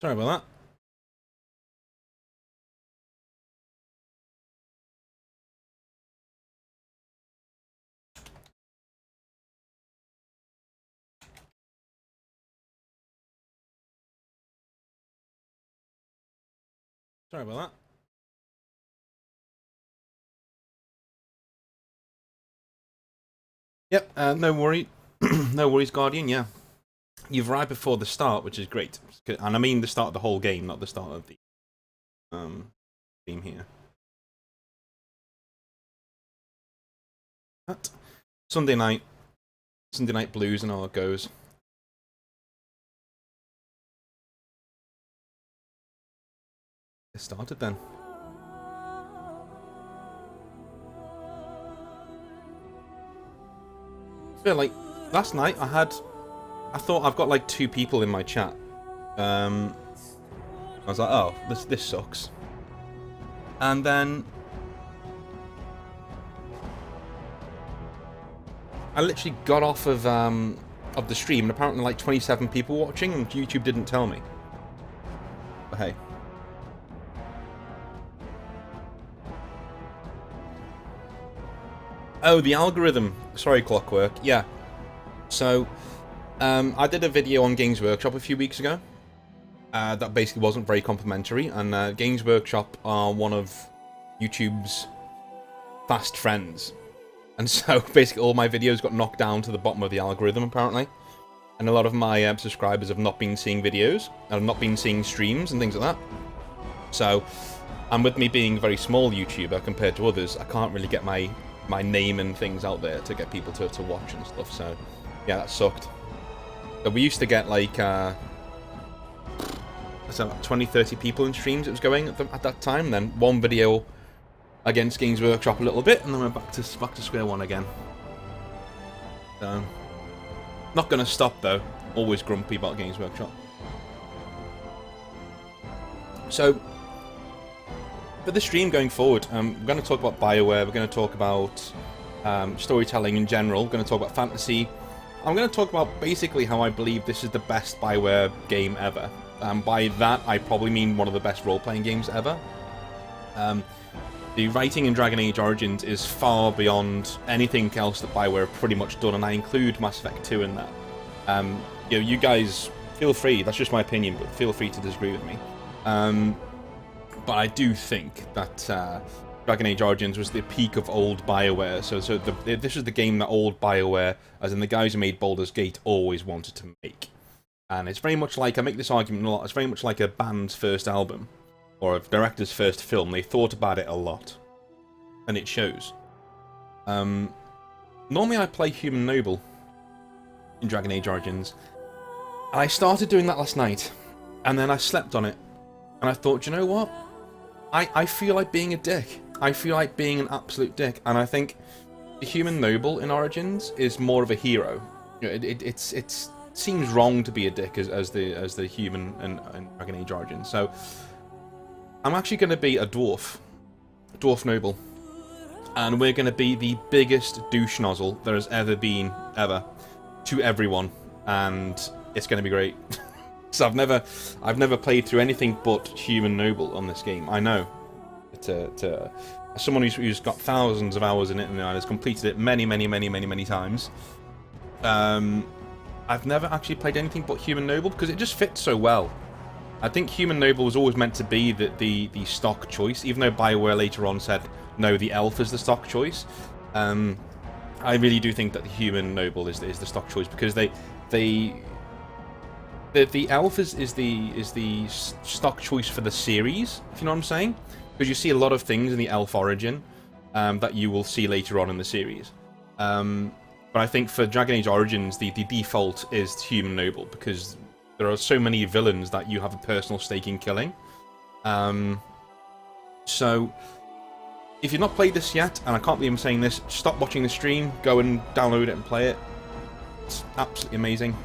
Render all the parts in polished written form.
Sorry about that. Sorry about that. Yep, no worry. No worries, Guardian, yeah. You've arrived before the start, which is great. And I mean the start of the whole game, not the start of the game here. That Sunday night blues and all it goes. It started then. Yeah, like last night I thought I've got like 2 people in my chat. I was like, oh, this sucks. And then I literally got off of the stream, and apparently like 27 people watching, and YouTube didn't tell me. But hey. Oh, the algorithm. Sorry, Clockwork. Yeah. So, I did a video on Games Workshop a few weeks ago. That basically wasn't very complimentary, and Games Workshop are one of YouTube's fast friends. And so, basically, all my videos got knocked down to the bottom of the algorithm, apparently. And a lot of my subscribers have not been seeing videos, and have not been seeing streams and things like that. So, and with me being a very small YouTuber compared to others, I can't really get my name and things out there to get people to watch and stuff. So, yeah, that sucked. So we used to get like 20, 30 people in streams it was going at that time. And then one video against Games Workshop a little bit, and then we're back to square one again. So, not gonna stop though. Always grumpy about Games Workshop. So, for the stream going forward, we're going to talk about BioWare. We're going to talk about storytelling in general. We're going to talk about fantasy. I'm going to talk about basically how I believe this is the best BioWare game ever. By that, I probably mean one of the best role-playing games ever. The writing in Dragon Age Origins is far beyond anything else that BioWare have pretty much done, and I include Mass Effect 2 in that. You guys, feel free, that's just my opinion, but feel free to disagree with me. But I do think that Dragon Age Origins was the peak of old BioWare. This is the game that old BioWare, as in the guys who made Baldur's Gate, always wanted to make. And it's very much like, I make this argument a lot, it's very much like a band's first album, or a director's first film. They thought about it a lot. And it shows. Normally I play Human Noble in Dragon Age Origins. And I started doing that last night. And then I slept on it. And I thought, you know what? I feel like being a dick. I feel like being an absolute dick. And I think the Human Noble in Origins is more of a hero. You know, it seems wrong to be a dick as the human in Dragon Age Origins. So I'm actually going to be a dwarf noble, and we're going to be the biggest douche nozzle there has ever been to everyone, and it's going to be great. So I've never played through anything but Human Noble on this game. I know. As someone who's got thousands of hours in it and has completed it many times, I've never actually played anything but Human Noble because it just fits so well. I think Human Noble was always meant to be the stock choice, even though BioWare later on said no, the elf is the stock choice. I really do think that the Human Noble is the stock choice because the elf is the stock choice for the series, if you know what I'm saying, because you see a lot of things in the elf origin that you will see later on in the series. But I think for Dragon Age Origins, the default is Human Noble because there are so many villains that you have a personal stake in killing. So, if you've not played this yet, and I can't believe I'm saying this, stop watching the stream, go and download it and play it. It's absolutely amazing.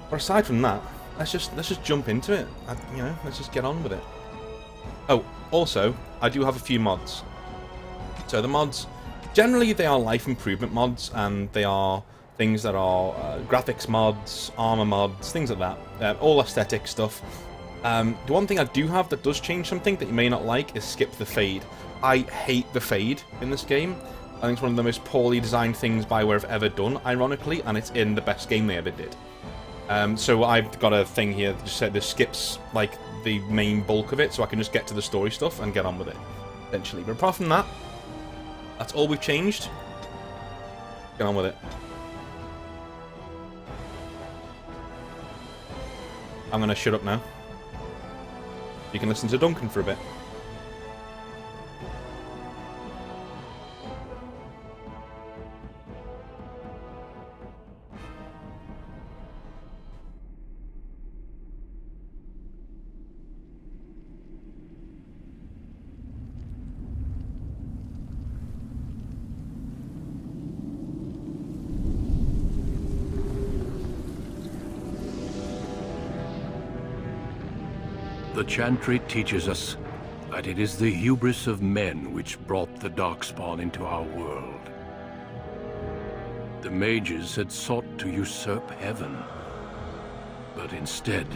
But aside from that, let's just jump into it. Let's just get on with it. Oh, also, I do have a few mods. So the mods, generally they are life improvement mods, and they are things that are graphics mods, armor mods, things like that. All aesthetic stuff. The one thing I do have that does change something that you may not like is skip the fade. I hate the fade in this game. I think it's one of the most poorly designed things BioWare have ever done, ironically, and it's in the best game they ever did. So I've got a thing here that just said this skips like the main bulk of it, so I can just get to the story stuff and get on with it, essentially. But apart from that, that's all we've changed. Get on with it. I'm gonna shut up now. You can listen to Duncan for a bit. The Chantry teaches us that it is the hubris of men which brought the Darkspawn into our world. The mages had sought to usurp heaven, but instead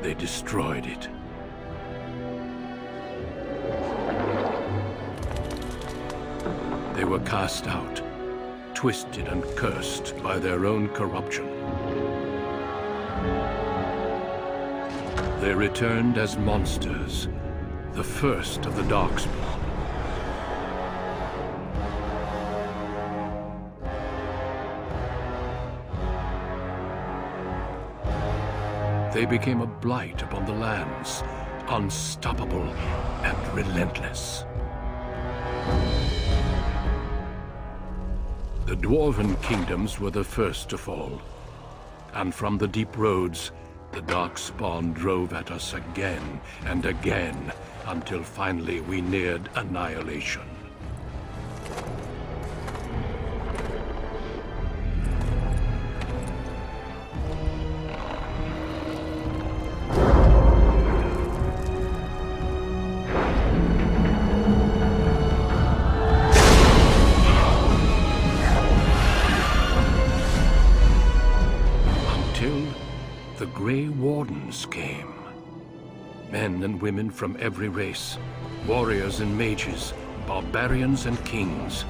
they destroyed it. They were cast out, twisted and cursed by their own corruption. They returned as monsters, the first of the Darkspawn. They became a blight upon the lands, unstoppable and relentless. The Dwarven kingdoms were the first to fall, and from the deep roads, the Darkspawn drove at us again and again, until finally we neared annihilation. The Grey Wardens came. Men and women from every race, warriors and mages, barbarians and kings.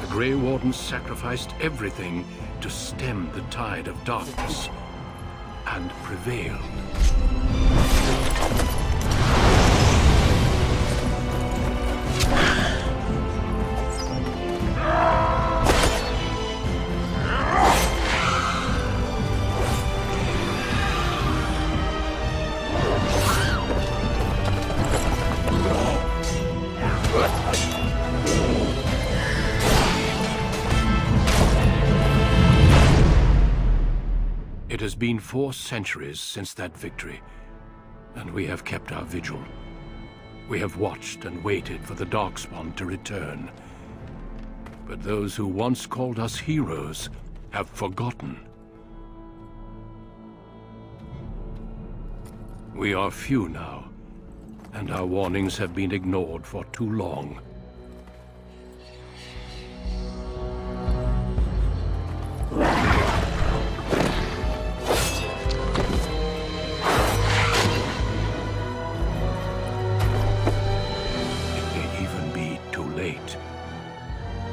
The Grey Wardens sacrificed everything to stem the tide of darkness, and prevailed. It has been 4 centuries since that victory, and we have kept our vigil. We have watched and waited for the Darkspawn to return. But those who once called us heroes have forgotten. We are few now, and our warnings have been ignored for too long.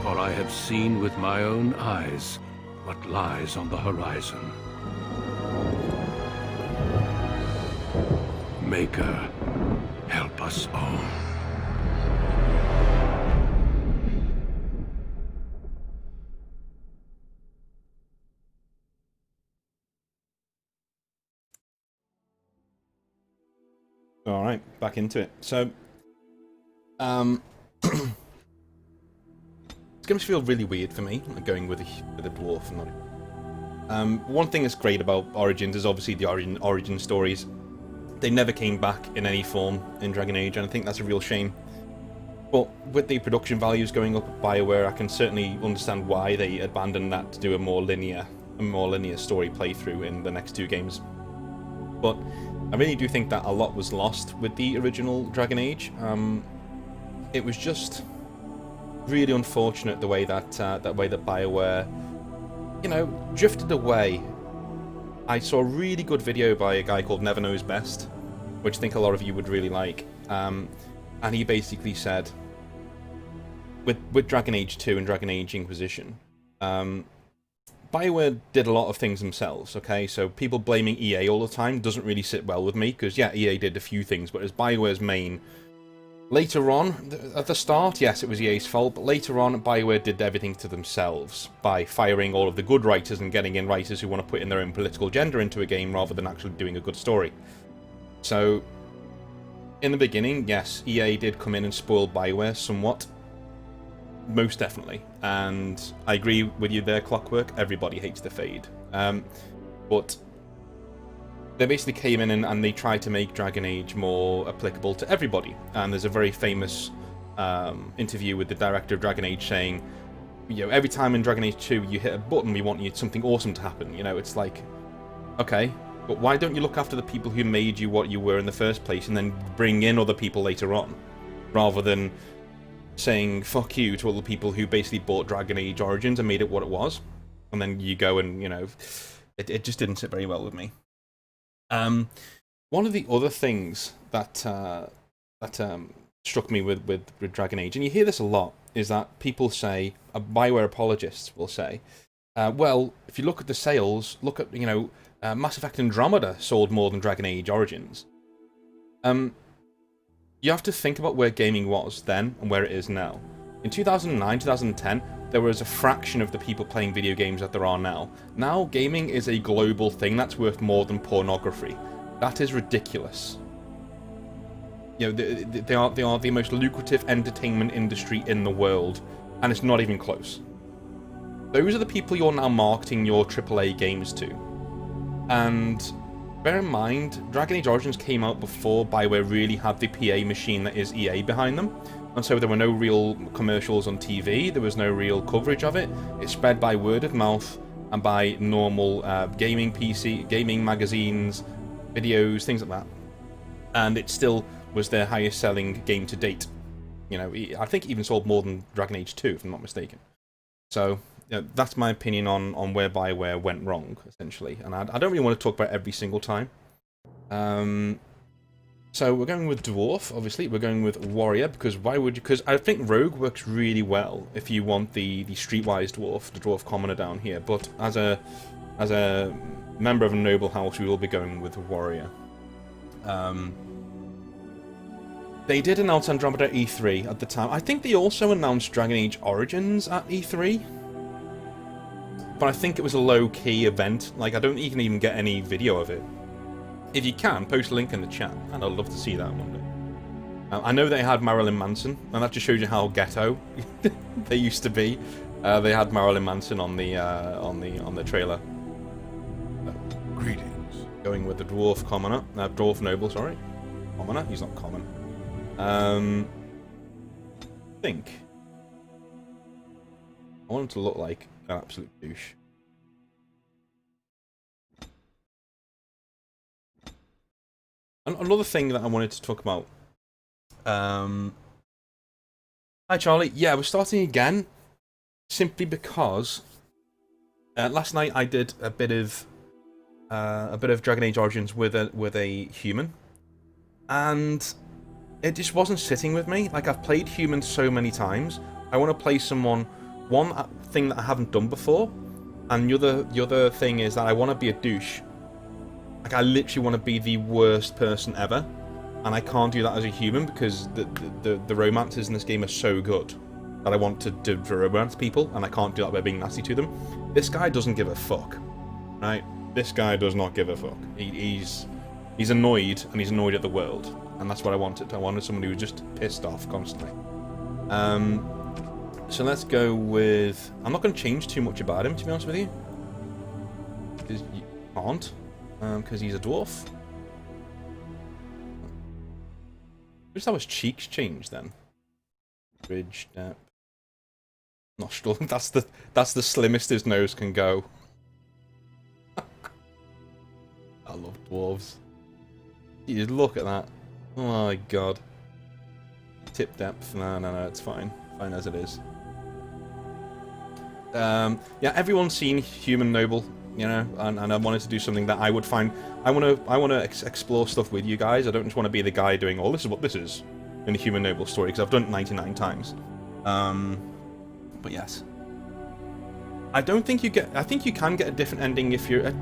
For I have seen with my own eyes what lies on the horizon. Maker, help us all. All right, back into it. So, it's going to feel really weird for me, like going with a dwarf. One thing that's great about Origins is obviously the origin stories. They never came back in any form in Dragon Age, and I think that's a real shame. But with the production values going up at BioWare, I can certainly understand why they abandoned that to do a more linear story playthrough in the next 2 games. But I really do think that a lot was lost with the original Dragon Age. It was just really unfortunate the way that BioWare you know, drifted away. I saw a really good video by a guy called Never Knows Best, which I think a lot of you would really like. And he basically said, with Dragon Age 2 and Dragon Age Inquisition, BioWare did a lot of things themselves, okay? So people blaming EA all the time doesn't really sit well with me, because yeah, EA did a few things, but as BioWare's main... Later on, at the start, yes, it was EA's fault, but later on, BioWare did everything to themselves by firing all of the good writers and getting in writers who want to put in their own political agenda into a game rather than actually doing a good story. So, in the beginning, yes, EA did come in and spoil BioWare somewhat. Most definitely. And I agree with you there, Clockwork. Everybody hates the Fade. But they basically came in and they tried to make Dragon Age more applicable to everybody. And there's a very famous interview with the director of Dragon Age saying, you know, every time in Dragon Age 2 you hit a button, we want something awesome to happen. You know, it's like, okay, but why don't you look after the people who made you what you were in the first place and then bring in other people later on? Rather than saying fuck you to all the people who basically bought Dragon Age Origins and made it what it was. And then you go and, you know, it just didn't sit very well with me. One of the other things that struck me with Dragon Age, and you hear this a lot, is that people say, BioWare apologists will say, well, if you look at the sales, look at, you know, Mass Effect Andromeda sold more than Dragon Age Origins. You have to think about where gaming was then and where it is now. In 2009, 2010, there was a fraction of the people playing video games that there are now. Now, gaming is a global thing that's worth more than pornography. That is ridiculous. You know, they are the most lucrative entertainment industry in the world, and it's not even close. Those are the people you're now marketing your AAA games to. And bear in mind, Dragon Age Origins came out before BioWare really had the PA machine that is EA behind them. And so there were no real commercials on TV, there was no real coverage of it. It spread by word of mouth and by normal gaming magazines, videos, things like that. And it still was their highest selling game to date. You know, I think it even sold more than Dragon Age 2, if I'm not mistaken. So, you know, that's my opinion on where BioWare went wrong, essentially. And I don't really want to talk about it every single time. So we're going with Dwarf, obviously. We're going with Warrior, because why would you... Because I think Rogue works really well if you want the streetwise Dwarf, the Dwarf Commoner down here. But as a member of a noble house, we will be going with Warrior. They did announce Andromeda at E3 at the time. I think they also announced Dragon Age Origins at E3. But I think it was a low-key event. Like, I don't even get any video of it. If you can, post a link in the chat, and I'd love to see that one day. I know they had Marilyn Manson, and that just shows you how ghetto they used to be. They had Marilyn Manson on the trailer. Greetings. Going with the Dwarf Commoner, Dwarf Noble, sorry. Commoner, he's not common. I think I want him to look like an absolute douche. Another thing that I wanted to talk about. Hi Charlie. Yeah, we're starting again, simply because last night I did a bit of Dragon Age Origins with a human, and it just wasn't sitting with me. Like, I've played humans so many times. I want to play someone. One thing that I haven't done before, and the other thing is that I want to be a douche. Like, I literally want to be the worst person ever, and I can't do that as a human because the romances in this game are so good that I want to romance people, and I can't do that by being nasty to them. This guy doesn't give a fuck, right? This guy does not give a fuck. He's annoyed, and he's annoyed at the world, and that's what I wanted. I wanted someone who was just pissed off constantly. So let's go with... I'm not going to change too much about him, to be honest with you, because you can't. Because he's a dwarf. Wish that was cheeks changed then. Bridge depth. Nostril. That's the slimmest his nose can go. I love dwarves. You just look at that. Oh my god. Tip depth. No, it's fine. Fine as it is. Yeah, everyone's seen Human Noble, you know, and I wanted to do something that I would find. I want to explore stuff with you guys. I don't just want to be the guy doing, oh, this is what this is in a Human Noble story, because I've done it 99 times. But yes. I don't think you get... I think you can get a different ending if you're...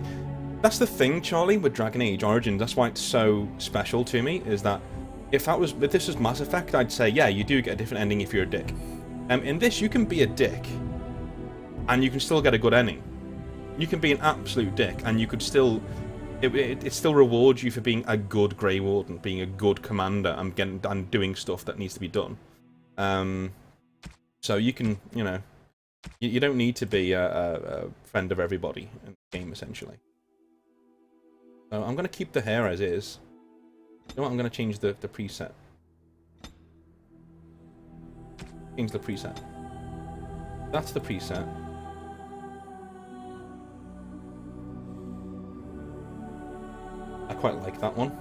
That's the thing, Charlie, with Dragon Age Origins. That's why it's so special to me, is that if this was Mass Effect, I'd say, yeah, you do get a different ending if you're a dick. In this, you can be a dick, and you can still get a good ending. You can be an absolute dick, and you could still... It still rewards you for being a good Grey Warden, being a good commander, and doing stuff that needs to be done. So you can, you know... You don't need to be a friend of everybody in the game, essentially. So I'm going to keep the hair as is. You know what? I'm going to change the preset. Change the preset. That's the preset. I quite like that one.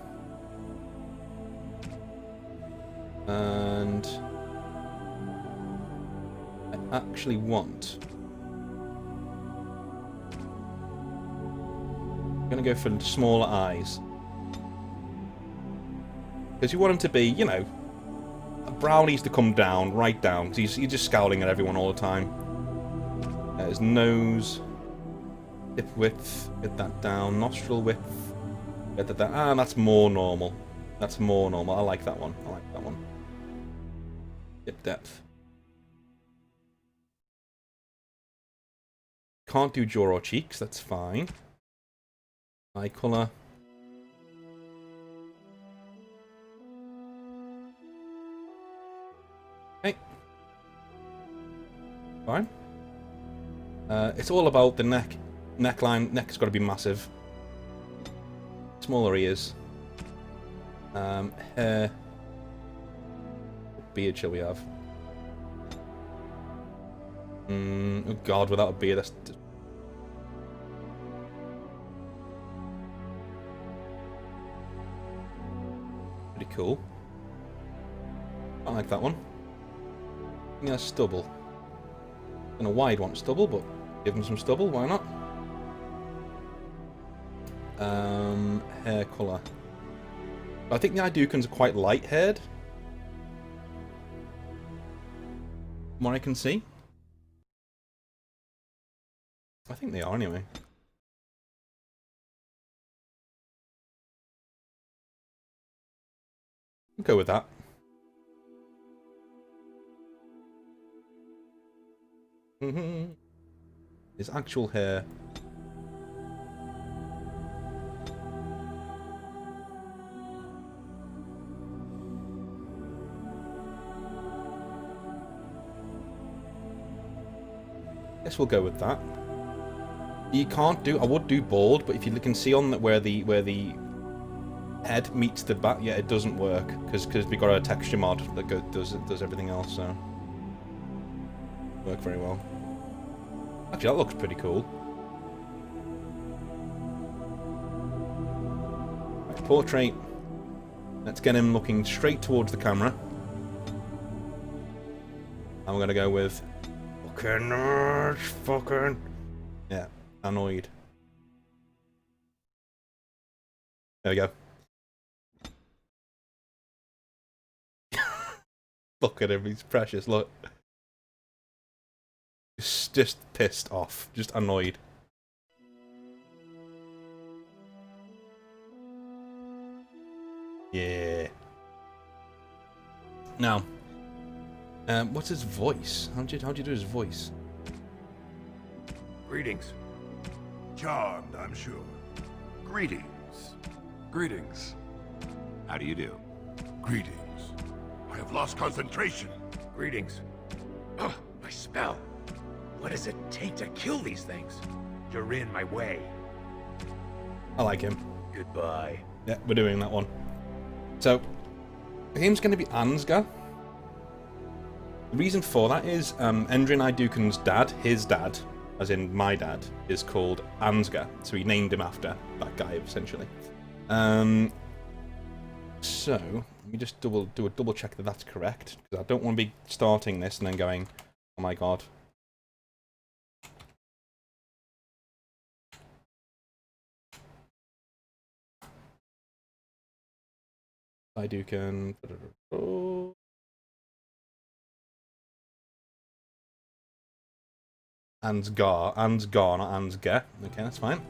And I actually want... I'm going to go for smaller eyes. Because you want him to be, you know, a brow needs to come down, right down, because he's just scowling at everyone all the time. His nose, hip width, get that down, nostril width, get that down. Ah, that's more normal. That's more normal. I like that one. I like that one. Hip depth. Can't do jaw or cheeks, that's fine. Eye colour. Okay. Fine. It's all about the neck. Neckline. Neck's got to be massive. Smaller ears. Hair. What beard shall we have? Oh god, without a beard, that's... pretty cool. I like that one. Yeah, stubble. I don't know why I'd want stubble, but give him some stubble, why not? Hair colour. I think the Idukans are quite light-haired. From what I can see. I think they are, anyway. I'll go with that. His actual hair. Guess we'll go with that. You can't do... I would do bald, but if you can see on where the head meets the back, yeah, it doesn't work because we got a texture mod that does everything else. So work very well. Actually, that looks pretty cool. Right, portrait. Let's get him looking straight towards the camera. And we're gonna go with fucking yeah, annoyed. There we go. Look at him, he's precious, look. Just pissed off, just annoyed. Yeah. Now, what's his voice? How'd you do his voice? Greetings. Charmed, I'm sure. Greetings. Greetings. How do you do? Greetings. I have lost concentration. Greetings. Oh, my spell. What does it take to kill these things? You're in my way. I like him. Goodbye. Yeah, we're doing that one. So, the game's going to be Ansgar. The reason for that is Endrin Idukan's dad, his dad, as in my dad, is called Ansgar. So he named him after that guy, essentially. So, let me just do a double check that that's correct, because I don't want to be starting this and then going, oh my god. Iduken. Ansgar, not Ansgar. Okay, that's fine.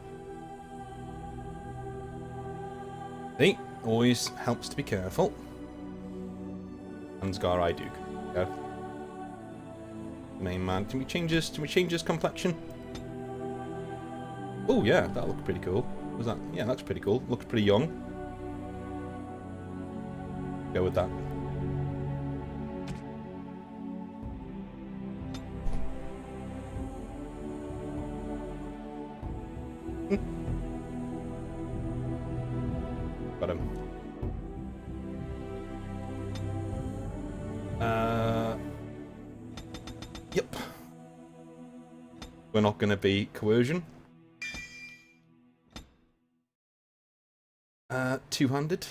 See, always helps to be careful. Ansgar Iduk. Go. Main man. Can we change his complexion? Oh yeah, that looked pretty cool. Was that? Yeah, that's pretty cool. Looks pretty young. Go with that. Got him. Yep. We're not going to be coercion. Two-handed.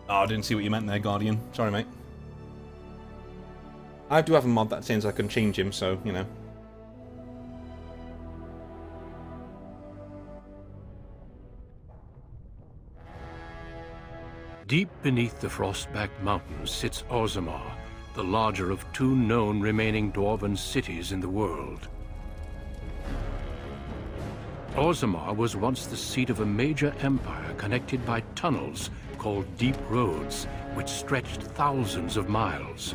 Oh, I didn't see what you meant there, Guardian. Sorry, mate. I do have a mod that says I can change him, so, you know. Deep beneath the Frostbacked Mountains sits Orzammar, the larger of two known remaining dwarven cities in the world. Orzammar was once the seat of a major empire connected by tunnels called Deep Roads, which stretched thousands of miles.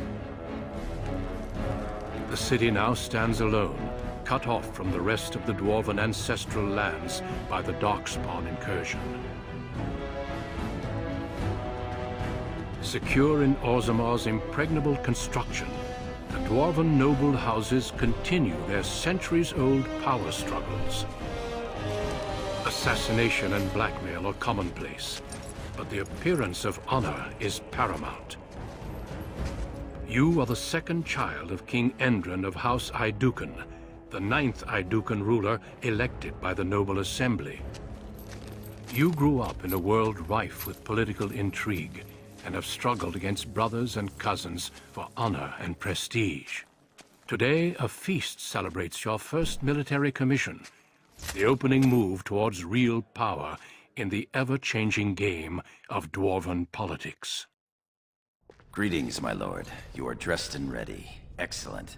The city now stands alone, cut off from the rest of the dwarven ancestral lands by the Darkspawn incursion. Secure in Orzammar's impregnable construction, the dwarven noble houses continue their centuries-old power struggles. Assassination and blackmail are commonplace, but the appearance of honor is paramount. You are the second child of King Endron of House Iduken, the 9th Iduken ruler elected by the Noble Assembly. You grew up in a world rife with political intrigue, and have struggled against brothers and cousins for honor and prestige. Today, a feast celebrates your first military commission, the opening move towards real power in the ever-changing game of dwarven politics. Greetings, my lord. You are dressed and ready. Excellent.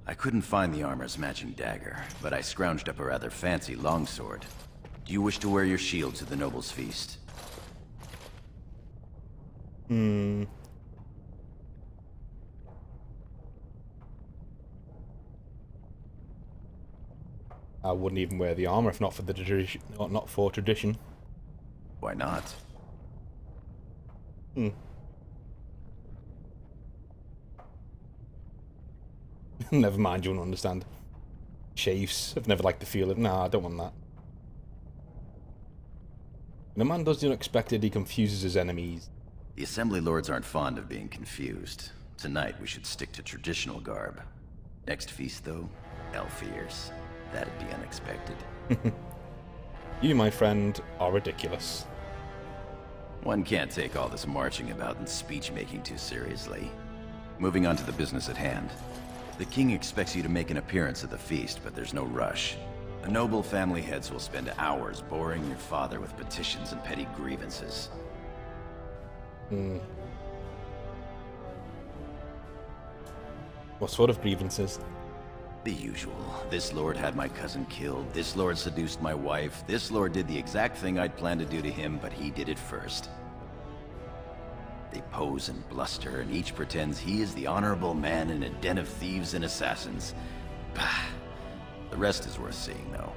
I couldn't find the armor's matching dagger, but I scrounged up a rather fancy longsword. Do you wish to wear your shield to the noble's feast? I wouldn't even wear the armor if not for the tradition, or not for tradition. Why not? Never mind, you won't understand. Chafes. I've never liked the feel of. Nah, I don't want that. When a man does the unexpected, he confuses his enemies. The Assembly Lords aren't fond of being confused. Tonight, we should stick to traditional garb. Next feast, though, elf ears. That'd be unexpected. You, my friend, are ridiculous. One can't take all this marching about and speech-making too seriously. Moving on to the business at hand. The king expects you to make an appearance at the feast, but there's no rush. The noble family heads will spend hours boring your father with petitions and petty grievances. What sort of grievances? The usual. This lord had my cousin killed, this lord seduced my wife, this lord did the exact thing I'd planned to do to him, but he did it first. They pose and bluster, and each pretends he is the honorable man in a den of thieves and assassins. Bah! The rest is worth seeing, though.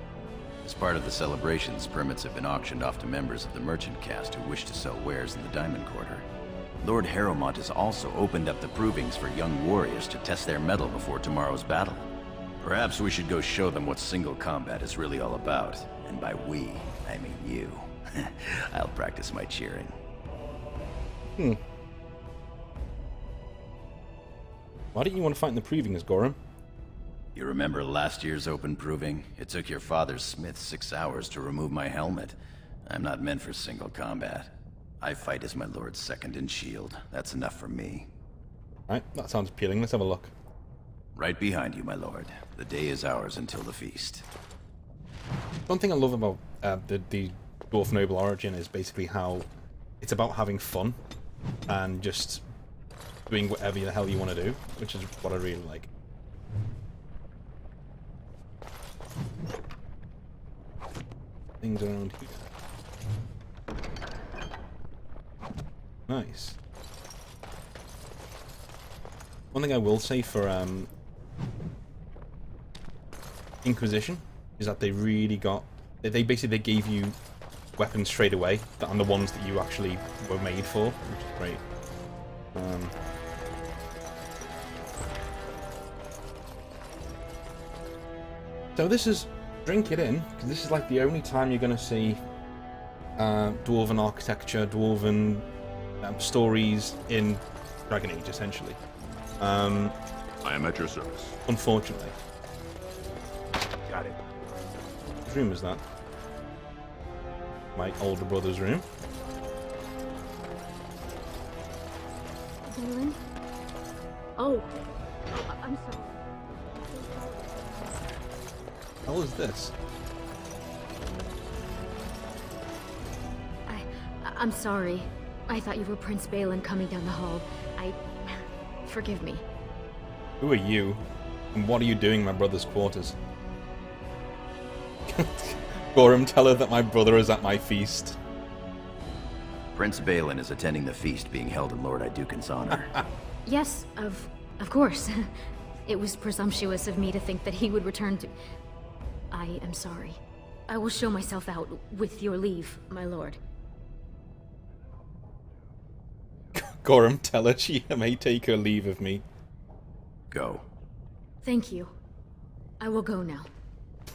As part of the celebrations, permits have been auctioned off to members of the merchant caste who wish to sell wares in the Diamond Quarter. Lord Harrowmont has also opened up the provings for young warriors to test their mettle before tomorrow's battle. Perhaps we should go show them what single combat is really all about. And by we, I mean you. I'll practice my cheering. Why don't you want to fight in the provings, Gorham? You remember last year's open proving? It took your father's smith 6 hours to remove my helmet. I'm not meant for single combat. I fight as my lord's second in shield. That's enough for me. Right, that sounds appealing. Let's have a look. Right behind you, my lord. The day is ours until the feast. One thing I love about the Dwarf Noble Origin is basically how it's about having fun and just doing whatever the hell you want to do, which is what I really like. Things around here. Nice. One thing I will say for Inquisition is that they really got... They basically gave you weapons straight away, and the ones that you actually were made for, which is great. So this is... Drink it in, because this is like the only time you're going to see Dwarven architecture, Dwarven stories in Dragon Age, essentially. I am at your service. Unfortunately. Got it. Whose room is that? My older brother's room. Dylan? Oh, I'm sorry. How is this? I'm sorry. I thought you were Prince Balin coming down the hall. Forgive me. Who are you? And what are you doing in my brother's quarters? Gorham, tell her that my brother is at my feast. Prince Balin is attending the feast being held in Lord Iduken's honor. Yes, of course. It was presumptuous of me to think that he would return to... I am sorry. I will show myself out, with your leave, my lord. Gorham, tell her she may take her leave of me. Go. Thank you. I will go now.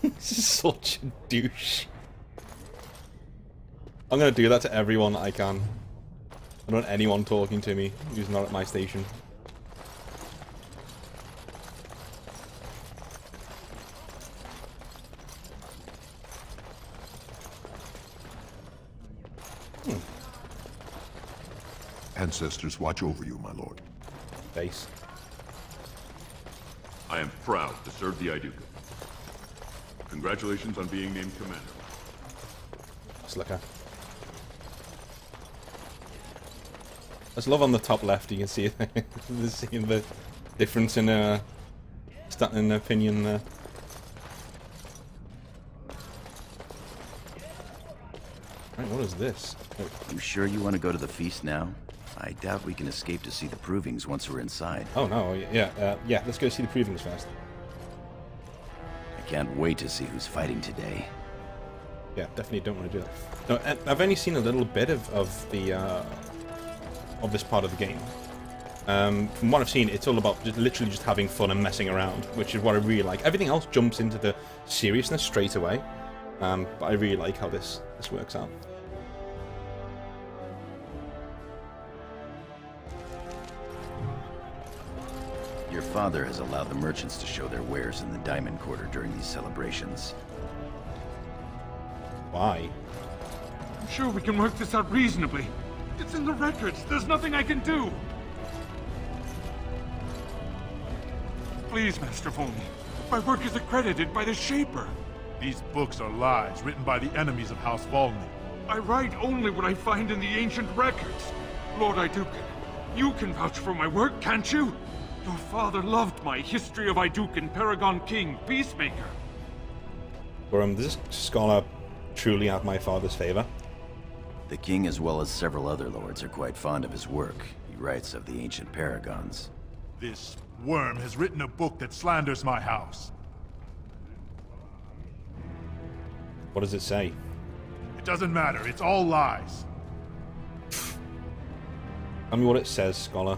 This is such a douche. I'm gonna do that to everyone that I can. I don't want anyone talking to me who's not at my station. Ancestors watch over you, my lord. Base. I am proud to serve the Iduken. Congratulations on being named commander. Slicker. There's love on the top left. You can see seeing the difference in opinion there. Right, what is this? Oh, You sure you want to go to the feast now? I doubt we can escape to see the provings once we're inside. oh no, yeah, let's go see the provings first. I can't wait to see who's fighting today. Yeah, definitely don't want to do that. No, I've only seen a little bit of this part of the game. From what I've seen, it's all about literally just having fun and messing around, which is what I really like. Everything else jumps into the seriousness straight away, but I really like how this works out. Your father has allowed the merchants to show their wares in the Diamond Quarter during these celebrations. Why? I'm sure we can work this out reasonably. It's in the records. There's nothing I can do. Please, Master Volney. My work is accredited by the Shaper. These books are lies written by the enemies of House Volney. I write only what I find in the ancient records. Lord Iduken, you can vouch for my work, can't you? Your father loved my History of Iduken, Paragon King, Peacemaker. Does this scholar truly have my father's favor? The king, as well as several other lords, are quite fond of his work. He writes of the ancient paragons. This worm has written a book that slanders my house. What does it say? It doesn't matter, it's all lies. Tell me what it says, scholar.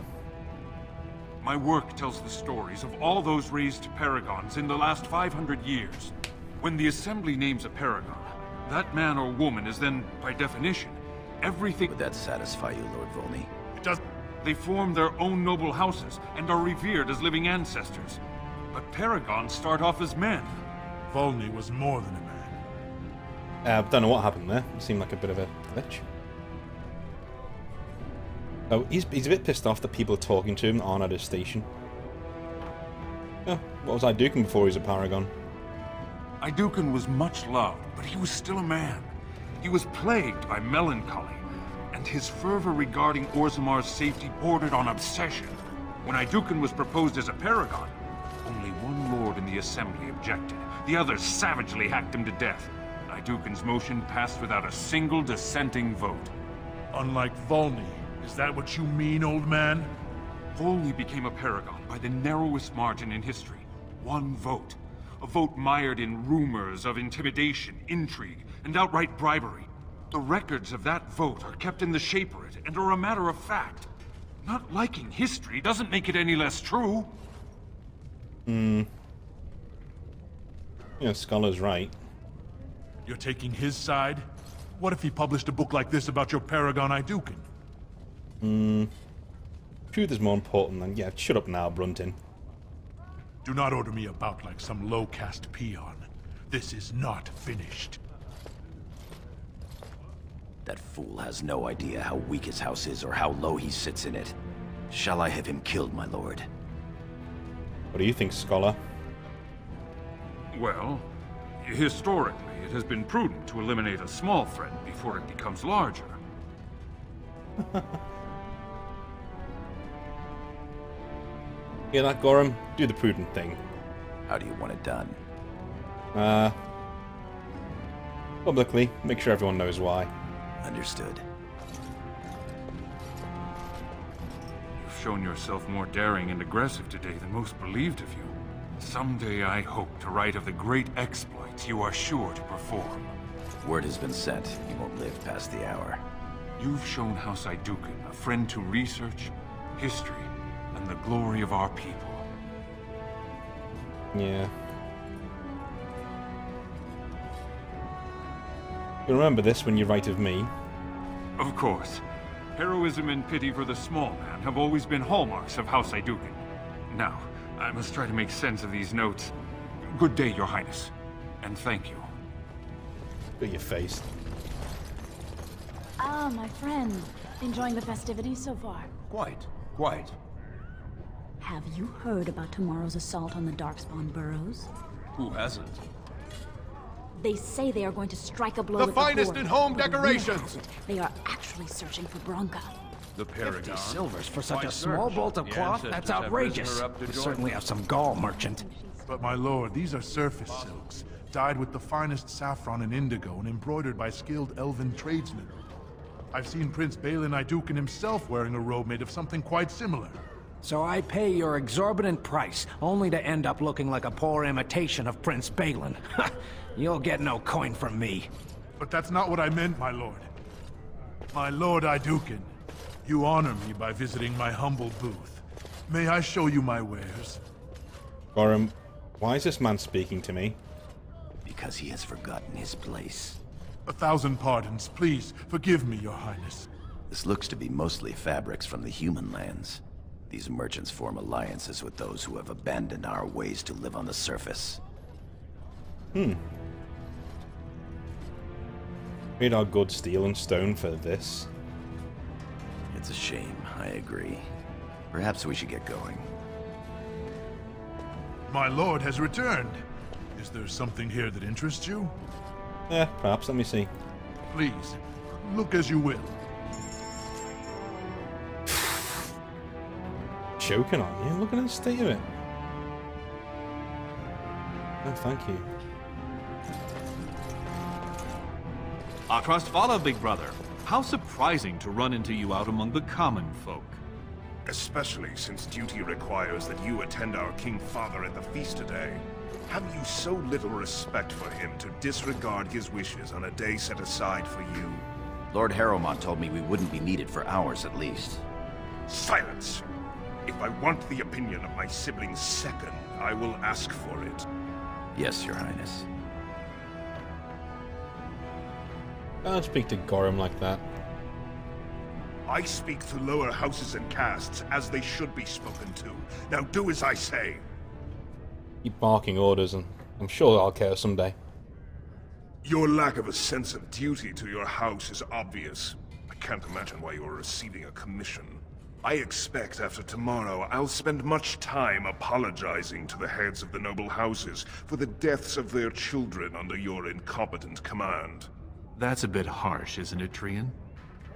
My work tells the stories of all those raised paragons in the last 500 years. When the Assembly names a paragon, that man or woman is then, by definition, everything... Would that satisfy you, Lord Volney? It does. They form their own noble houses and are revered as living ancestors. But paragons start off as men. Volney was more than a man. Don't know what happened there. It seemed like a bit of a glitch. Oh, he's a bit pissed off that people talking to him aren't at his station. Oh, what was Iduken before he was a Paragon? Iduken was much loved, but he was still a man. He was plagued by melancholy, and his fervor regarding Orzamar's safety bordered on obsession. When Iduken was proposed as a Paragon, only one lord in the Assembly objected. The others savagely hacked him to death. Iduken's motion passed without a single dissenting vote. Unlike Volney, is that what you mean, old man? Volney became a Paragon by the narrowest margin in history. One vote. A vote mired in rumors of intimidation, intrigue, and outright bribery. The records of that vote are kept in the Shaperate and are a matter of fact. Not liking history doesn't make it any less true. Yeah, Scholar's right. You're taking his side? What if he published a book like this about your Paragon Iduken? Truth is more important than... Yeah, shut up now, Brunton. Do not order me about like some low-caste peon. This is not finished. That fool has no idea how weak his house is or how low he sits in it. Shall I have him killed, my lord? What do you think, Scholar? Well, historically, it has been prudent to eliminate a small threat before it becomes larger. Hear that, Gorham? Do the prudent thing. How do you want it done? Publicly. Make sure everyone knows why. Understood. You've shown yourself more daring and aggressive today than most believed of you. Someday I hope to write of the great exploits you are sure to perform. Word has been sent. You won't live past the hour. You've shown House Iduken a friend to research, history, and the glory of our people. Yeah. You'll remember this when you write of me. Of course. Heroism and pity for the small man have always been hallmarks of House Iduken. Now, I must try to make sense of these notes. Good day, Your Highness. And thank you. Look at your face. Ah, my friend. Enjoying the festivities so far? Quite. Have you heard about tomorrow's assault on the Darkspawn burrows? Who hasn't? They say they are going to strike a blow The with finest Horde. in home But decorations! They are actually searching for Bronca. The Paragon. Silvers for such Why a small search? bolt of The cloth? ancestors That's have risen outrageous. her up to We join certainly have some gall, merchant. But my lord, these are surface silks, dyed with the finest saffron and indigo and embroidered by skilled elven tradesmen. I've seen Prince Balin Iduken himself wearing a robe made of something quite similar. So I pay your exorbitant price, only to end up looking like a poor imitation of Prince Balin. You'll get no coin from me. But that's not what I meant, my lord. My lord Iduken, you honor me by visiting my humble booth. May I show you my wares? Gorham, why is this man speaking to me? Because he has forgotten his place. 1,000 pardons. Please, forgive me, your highness. This looks to be mostly fabrics from the human lands. These merchants form alliances with those who have abandoned our ways to live on the surface. Trade our good steel and stone for this. It's a shame, I agree. Perhaps we should get going. My lord has returned. Is there something here that interests you? Yeah, perhaps. Let me see. Please, look as you will. Choking on you? Look at the state of it. Oh, thank you. Our trust follow, big brother. How surprising to run into you out among the common folk. Especially since duty requires that you attend our King Father at the feast today. Have you so little respect for him to disregard his wishes on a day set aside for you? Lord Harrowmont told me we wouldn't be needed for hours at least. Silence! If I want the opinion of my sibling's second, I will ask for it. Yes, your highness. Don't speak to Gorham like that. I speak to lower houses and castes as they should be spoken to. Now do as I say. Keep barking orders, and I'm sure I'll care someday. Your lack of a sense of duty to your house is obvious. I can't imagine why you're receiving a commission. I expect after tomorrow I'll spend much time apologizing to the heads of the noble houses for the deaths of their children under your incompetent command. That's a bit harsh, isn't it, Trian?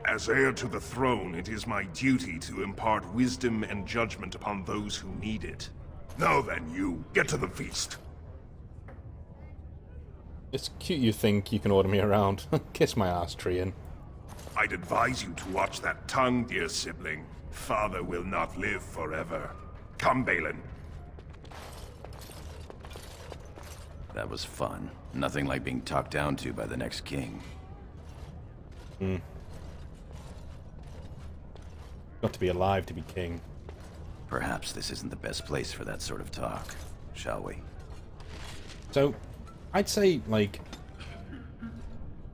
As heir to the throne, it is my duty to impart wisdom and judgment upon those who need it. Now then, you, get to the feast. It's cute you think you can order me around. Kiss my ass, Trian. I'd advise you to watch that tongue, dear sibling. Father will not live forever. Come, Balin. That was fun. Nothing like being talked down to by the next king. Got to be alive to be king. Perhaps this isn't the best place for that sort of talk, shall we? So, I'd say, like,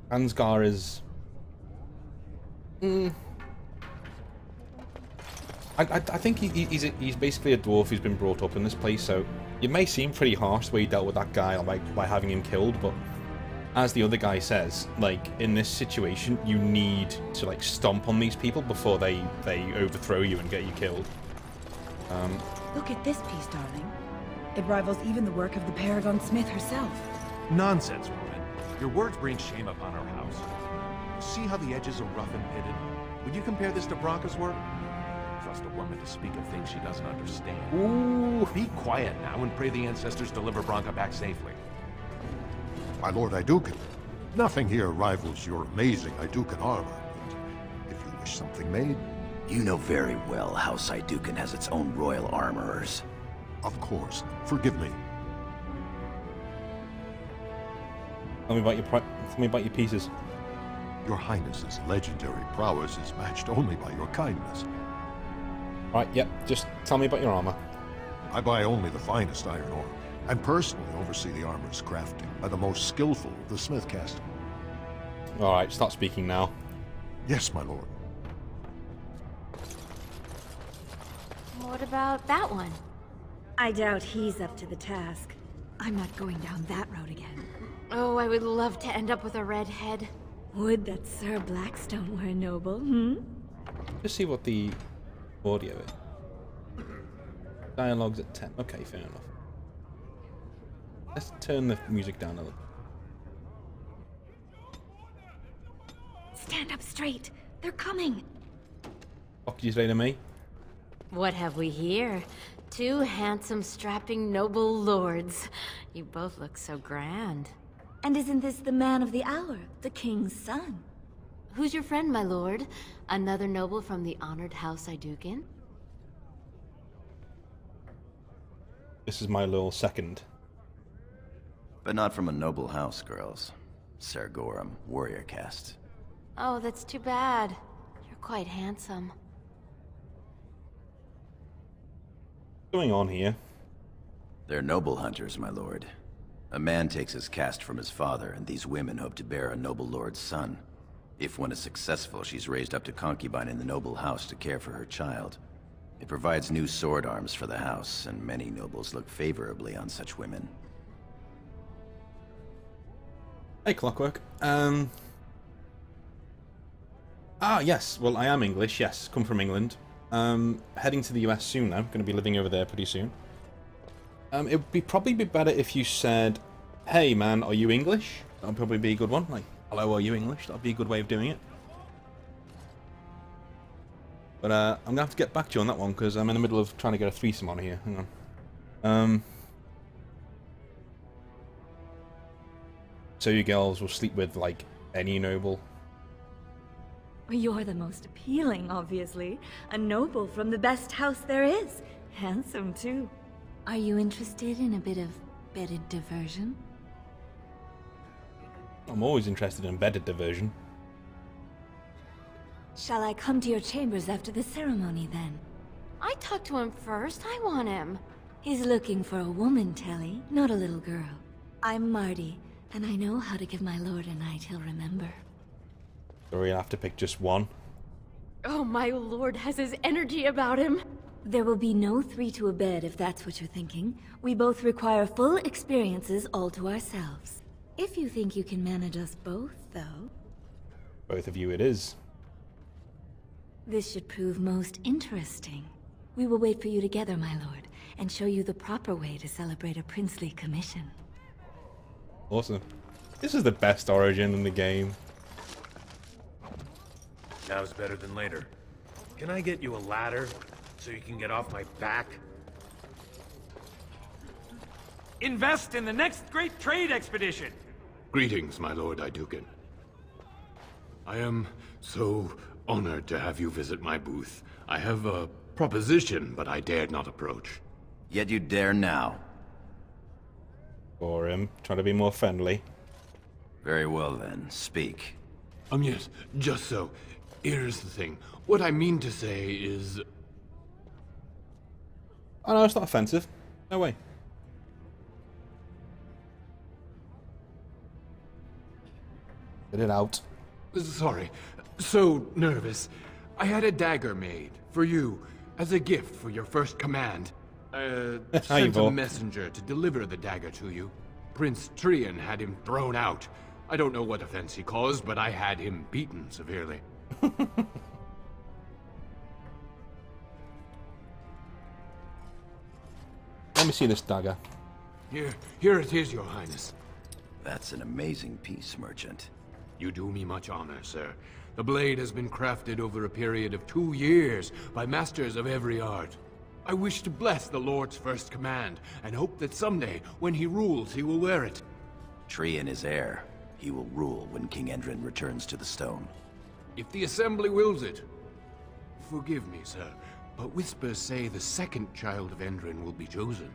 Ansgar is... I think he's basically a dwarf who's been brought up in this place, so it may seem pretty harsh the way he dealt with that guy, like, by having him killed, but as the other guy says, like, in this situation, you need to, like, stomp on these people before they overthrow you and get you killed. Look at this piece, darling. It rivals even the work of the Paragon Smith herself. Nonsense, woman. Your words bring shame upon our house. See how the edges are rough and pitted? Would you compare this to Bronca's work? Trust a woman to speak of things she doesn't understand. Ooh. Be quiet now and pray the ancestors deliver Bronca back safely. My lord Idukan, nothing here rivals your amazing Idukan armor, but if you wish something made... You know very well House Idukan has its own royal armorers. Of course. Forgive me. Tell me about your pieces. Your Highness's legendary prowess is matched only by your kindness. Right, yep, just tell me about your armor. I buy only the finest iron ore, and personally oversee the armor's crafting by the most skillful of the smith caste. Alright, start speaking now. Yes, my lord. What about that one? I doubt he's up to the task. I'm not going down that road again. Oh, I would love to end up with a red head. Would that Sir Blackstone were a noble, hmm? Just see what the audio is. Dialogue's at 10. Okay, fair enough. Let's turn the music down a little. Stand up straight. They're coming. What did you say to me? What have we here? Two handsome, strapping, noble lords. You both look so grand. And isn't this the man of the hour, the king's son? Who's your friend, my lord? Another noble from the honored House Idukan? This is my little second. But not from a noble house, girls. Sergorum, warrior caste. Oh, that's too bad. You're quite handsome. What's going on here? They're noble hunters, my lord. A man takes his caste from his father, and these women hope to bear a noble lord's son. If one is successful, she's raised up to concubine in the noble house to care for her child. It provides new sword arms for the house, and many nobles look favorably on such women. Hey, Clockwork. Yes. Well, I am English, yes. Come from England. Heading to the US soon now. Going to be living over there pretty soon. It would probably be better if you said, hey, man, are you English? That would probably be a good one. Like, hello, are you English? That would be a good way of doing it. But I'm going to have to get back to you on that one, because I'm in the middle of trying to get a threesome on here. Hang on. So you girls will sleep with, like, any noble? You're the most appealing, obviously. A noble from the best house there is. Handsome, too. Are you interested in a bit of bedded diversion? I'm always interested in bedded diversion. Shall I come to your chambers after the ceremony, then? I talked to him first. I want him. He's looking for a woman, Telly, not a little girl. I'm Marty, and I know how to give my lord a night he'll remember. So we'll have to pick just one. Oh, my lord has his energy about him. There will be no 3 to a bed, if that's what you're thinking. We both require full experiences all to ourselves. If you think you can manage us both, though. Both of you it is. This should prove most interesting. We will wait for you together, my lord, and show you the proper way to celebrate a princely commission. Awesome. This is the best origin in the game. Now's better than later. Can I get you a ladder so you can get off my back? Invest in the next great trade expedition! Greetings, my lord Iduken. I am so honored to have you visit my booth. I have a proposition, but I dared not approach. Yet you dare now. Or him, trying to be more friendly. Very well then, speak. Yes, just so. Here's the thing. What I mean to say is... Oh no, it's not offensive. No way. Get it out. Sorry. So nervous. I had a dagger made, for you, as a gift for your first command. Sent a messenger to deliver the dagger to you. Prince Trian had him thrown out. I don't know what offense he caused, but I had him beaten severely. Let me see this dagger. Here it is, your highness. That's an amazing piece, merchant. You do me much honor, sir. The blade has been crafted over a period of 2 years by masters of every art. I wish to bless the Lord's first command, and hope that someday, when he rules, he will wear it. Trian is heir. He will rule when King Endrin returns to the stone. If the Assembly wills it. Forgive me, sir, but whispers say the second child of Endrin will be chosen.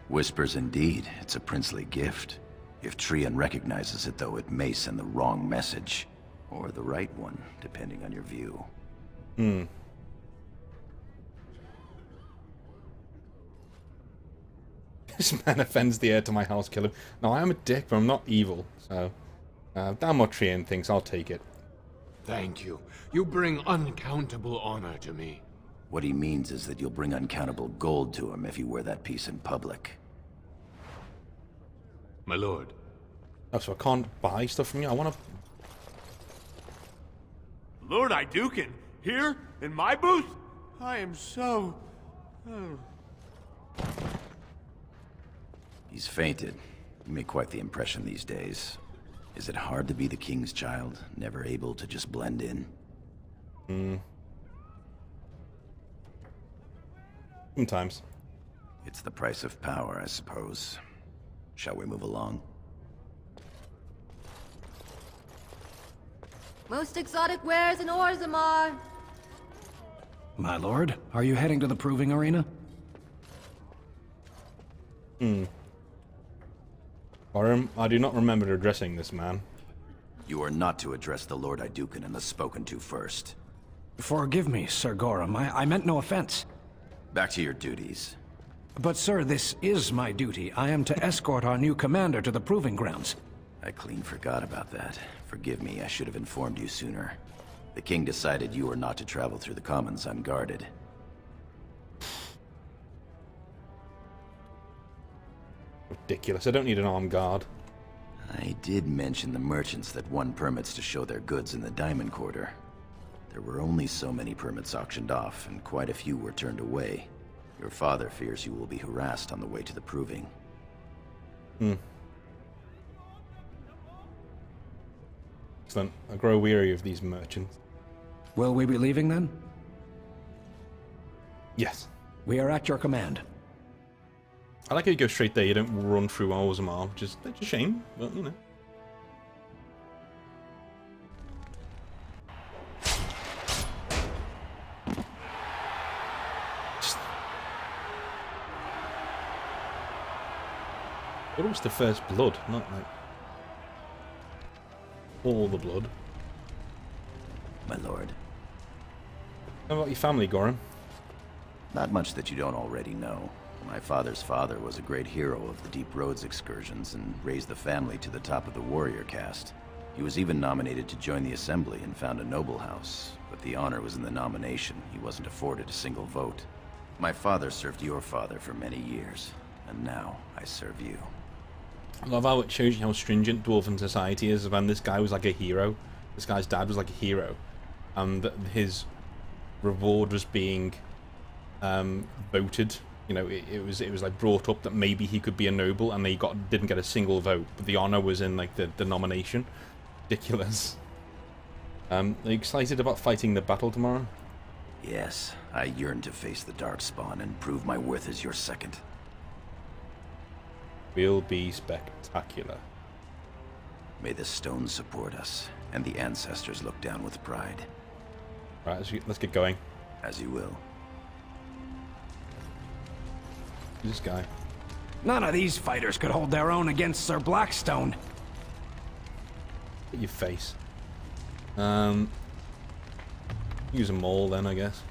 Whispers indeed. It's a princely gift. If Trian recognizes it, though, it may send the wrong message. Or the right one, depending on your view. This man offends the heir to my house, kill him. No, I am a dick, but I'm not evil. So, damn what Trian thinks, I'll take it. Thank you. You bring uncountable honor to me. What he means is that you'll bring uncountable gold to him if you wear that piece in public. My lord. Oh, so I can't buy stuff from you? I want to... Lord Iduken, here? In my booth? I am so... He's fainted. You make quite the impression these days. Is it hard to be the king's child, never able to just blend in? Sometimes. It's the price of power, I suppose. Shall we move along? Most exotic wares in Orzammar. My lord, are you heading to the proving arena? I do not remember addressing this man. You are not to address the Lord Iduken and the spoken to first. Forgive me, Sir Gorham. I meant no offense. Back to your duties. But sir, this is my duty. I am to escort our new commander to the proving grounds. I clean forgot about that. Forgive me, I should have informed you sooner. The king decided you were not to travel through the commons unguarded. Ridiculous. I don't need an armed guard. I did mention the merchants that won permits to show their goods in the Diamond Quarter. There were only so many permits auctioned off, and quite a few were turned away. Your father fears you will be harassed on the way to the proving. Excellent. I grow weary of these merchants. Will we be leaving then? Yes. We are at your command. I like how you go straight there, you don't run through Orzammar, which is a shame, but you know. What was the first blood? Not like all the blood. My lord. How about your family, Goran? Not much that you don't already know. My father's father was a great hero of the Deep Roads excursions and raised the family to the top of the warrior caste. He was even nominated to join the assembly and found a noble house, but the honor was in the nomination. He wasn't afforded a single vote. My father served your father for many years, and now I serve you. I love how it shows you how stringent Dwarven society is when this guy was like a hero. This guy's dad was like a hero. And his reward was being voted. You know, it was like brought up that maybe he could be a noble, and they didn't get a single vote, but the honor was in like the nomination. Ridiculous. Are you excited about fighting the battle tomorrow? Yes, I yearn to face the Darkspawn and prove my worth as your second. Will be spectacular. May the stones support us, and the ancestors look down with pride. Right, let's get going. As you will. Who's this guy? None of these fighters could hold their own against Sir Blackstone. Get your face. Use them all then, I guess.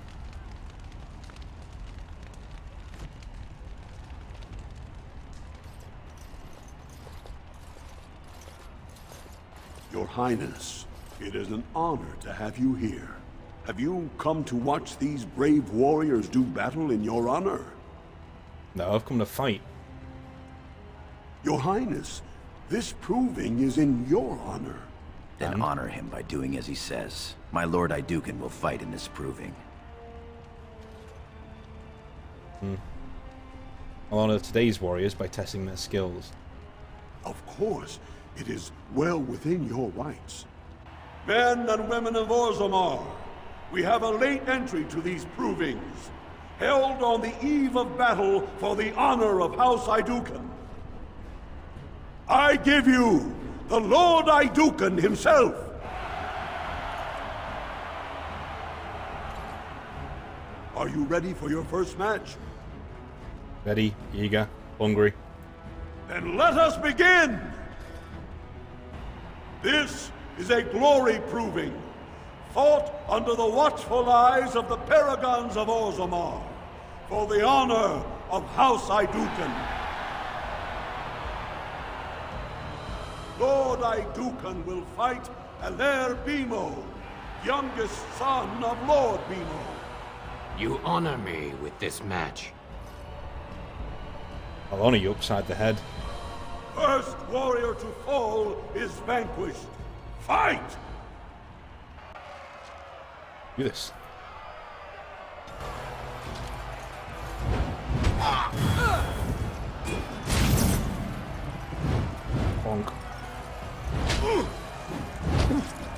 Your Highness, it is an honor to have you here. Have you come to watch these brave warriors do battle in your honor? No, I've come to fight. Your Highness, this proving is in your honor. Then honor him by doing as he says. My Lord Iduken will fight in this proving. I'll honor today's warriors by testing their skills. Of course, it is well within your rights. Men and women of Orzammar, we have a late entry to these provings, held on the eve of battle for the honor of House Iduken. I give you the Lord Iduken himself. Are you ready for your first match? Ready, eager, hungry. Then let us begin! This is a glory proving, fought under the watchful eyes of the Paragons of Orzammar, for the honor of House Iduken. Lord Iduken will fight Aler Bimo, youngest son of Lord Bimo. You honor me with this match. I'll honor you upside the head. First warrior to fall is vanquished. Fight! Do this. Bonk.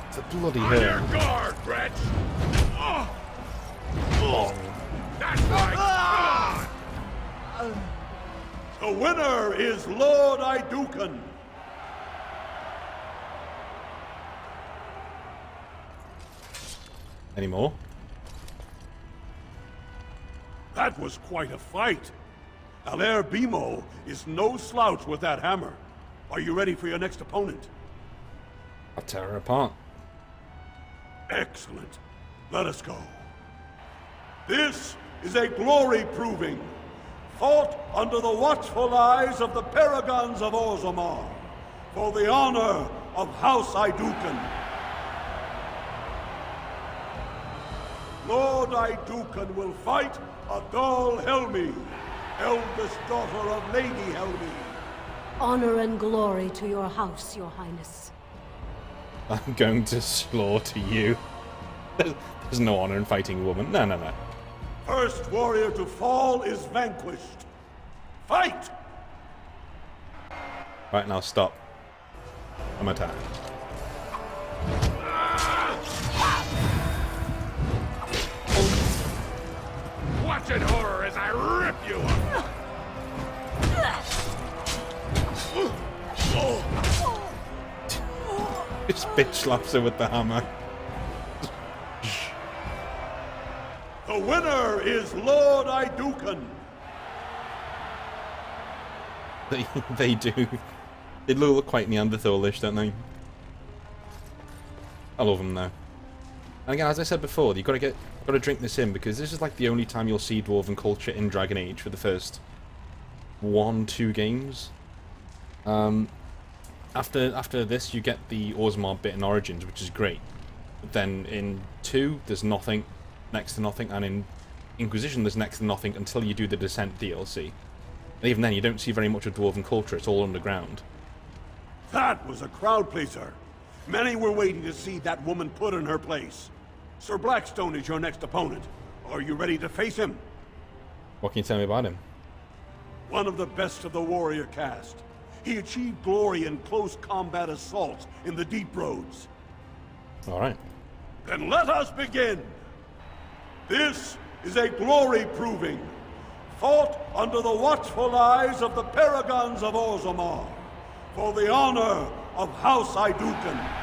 It's a bloody On your hell. guard, Wretch! Oh. That's right! The winner is Lord Iduken. Any more? That was quite a fight. Aler Bimo is no slouch with that hammer. Are you ready for your next opponent? I'll tear her apart. Excellent. Let us go. This is a glory proving, fought under the watchful eyes of the Paragons of Orzammar, for the honor of House Iduken. Lord Iduken will fight Adal Helmi, eldest daughter of Lady Helmi. Honor and glory to your house, your highness. I'm going to slaughter you. There's no honor in fighting a woman. No, no, no. First warrior to fall is vanquished. Fight! Right, now stop. I'm attacked. Watch it, horror, as I rip you up! This bitch slaps her with the hammer. The winner is Lord Iduken. They do. They look quite Neanderthalish, don't they? I love them though. And again, as I said before, you gotta drink this in, because this is like the only time you'll see Dwarven culture in Dragon Age for the first 1-2 games. After this, you get the Orzammar bit in Origins, which is great. But then in 2, there's nothing, next to nothing, and in Inquisition, there's next to nothing until you do the Descent DLC. And even then, you don't see very much of Dwarven culture. It's all underground. That was a crowd pleaser. Many were waiting to see that woman put in her place. Sir Blackstone is your next opponent. Are you ready to face him? What can you tell me about him? One of the best of the warrior caste. He achieved glory in close combat assaults in the deep roads. Alright. Then let us begin! This is a glory proving, fought under the watchful eyes of the paragons of Orzammar, for the honor of House Iduken.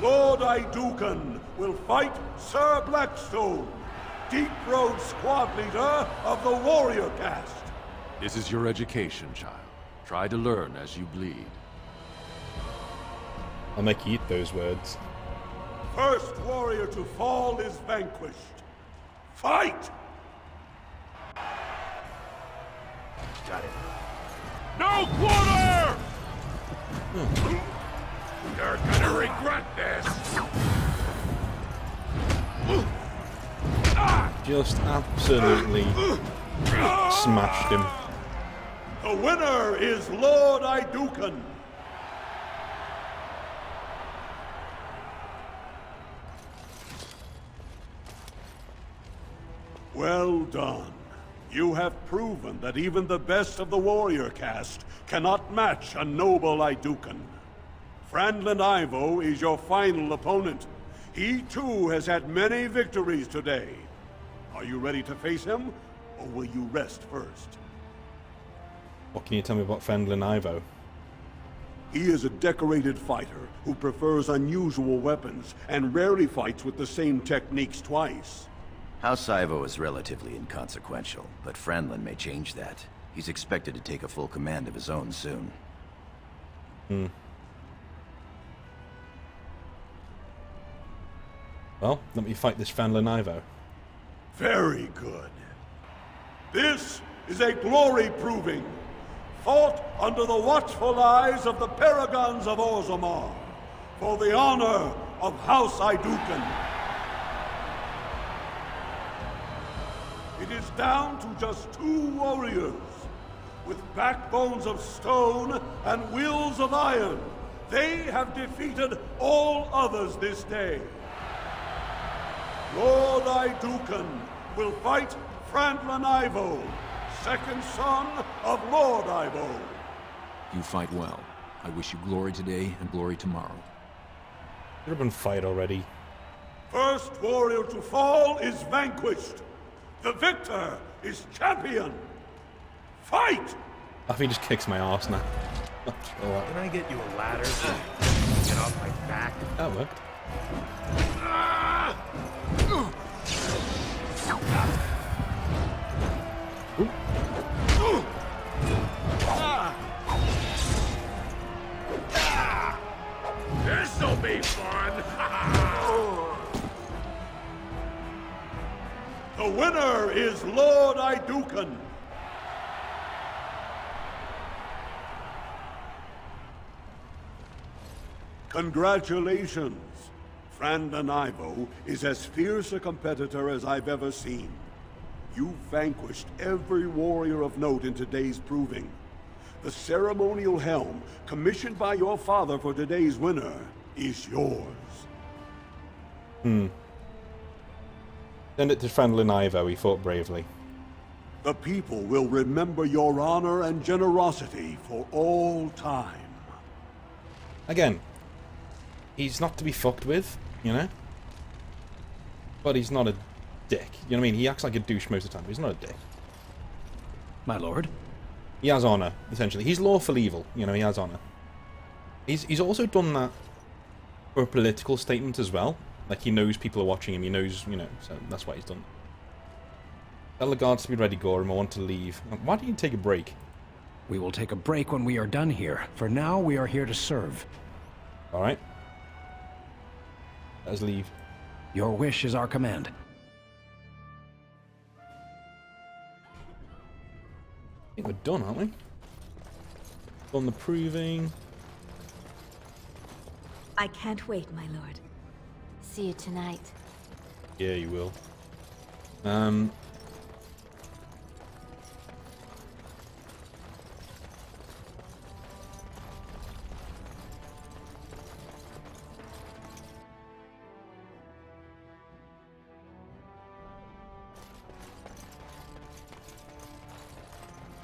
Lord Iduken will fight Sir Blackstone, Deep Road squad leader of the warrior caste. This is your education, child. Try to learn as you bleed. I'll make you eat those words. First warrior to fall is vanquished. Fight! Got it. No quarter! You're gonna regret this! Just absolutely smashed him. The winner is Lord Iduken. Well done. You have proven that even the best of the warrior caste cannot match a noble Iduken. Franlin Ivo is your final opponent. He too has had many victories today. Are you ready to face him, or will you rest first? What can you tell me about Fendlin Ivo? He is a decorated fighter who prefers unusual weapons and rarely fights with the same techniques twice. House Ivo is relatively inconsequential, but Franlin may change that. He's expected to take a full command of his own soon. Well, let me fight this Fendlin Ivo. Very good. This is a glory proving, fought under the watchful eyes of the paragons of Orzammar, for the honor of House Iduken. It is down to just 2 warriors, with backbones of stone and wills of iron. They have defeated all others this day. Lord Iduken will fight Franlin Ivo, second son of Lord Ivo. You fight well. I wish you glory today and glory tomorrow. Should have been fight already. First warrior to fall is vanquished. The victor is champion. Fight! I think he just kicks my arse now. Can I get you a ladder so you can get off my back? That worked. This'll be fun! The winner is Lord Iduken. Congratulations. Franlin Ivo is as fierce a competitor as I've ever seen. You vanquished every warrior of note in today's proving. The ceremonial helm, commissioned by your father for today's winner, is yours. Send it to Franlin Ivo, he fought bravely. The people will remember your honor and generosity for all time. Again, he's not to be fucked with, you know? But he's not a dick. You know what I mean? He acts like a douche most of the time, but he's not a dick. My lord? He has honor, essentially. He's lawful evil, you know, he has honor. He's also done that for a political statement as well. Like, he knows people are watching him, he knows, you know, so that's why he's done. Tell the guards to be ready, Gorham, I want to leave. Why don't you take a break? We will take a break when we are done here. For now, we are here to serve. Alright. Let us leave. Your wish is our command. I think we're done, aren't we? Done the proving. I can't wait, my lord. See you tonight. Yeah, you will.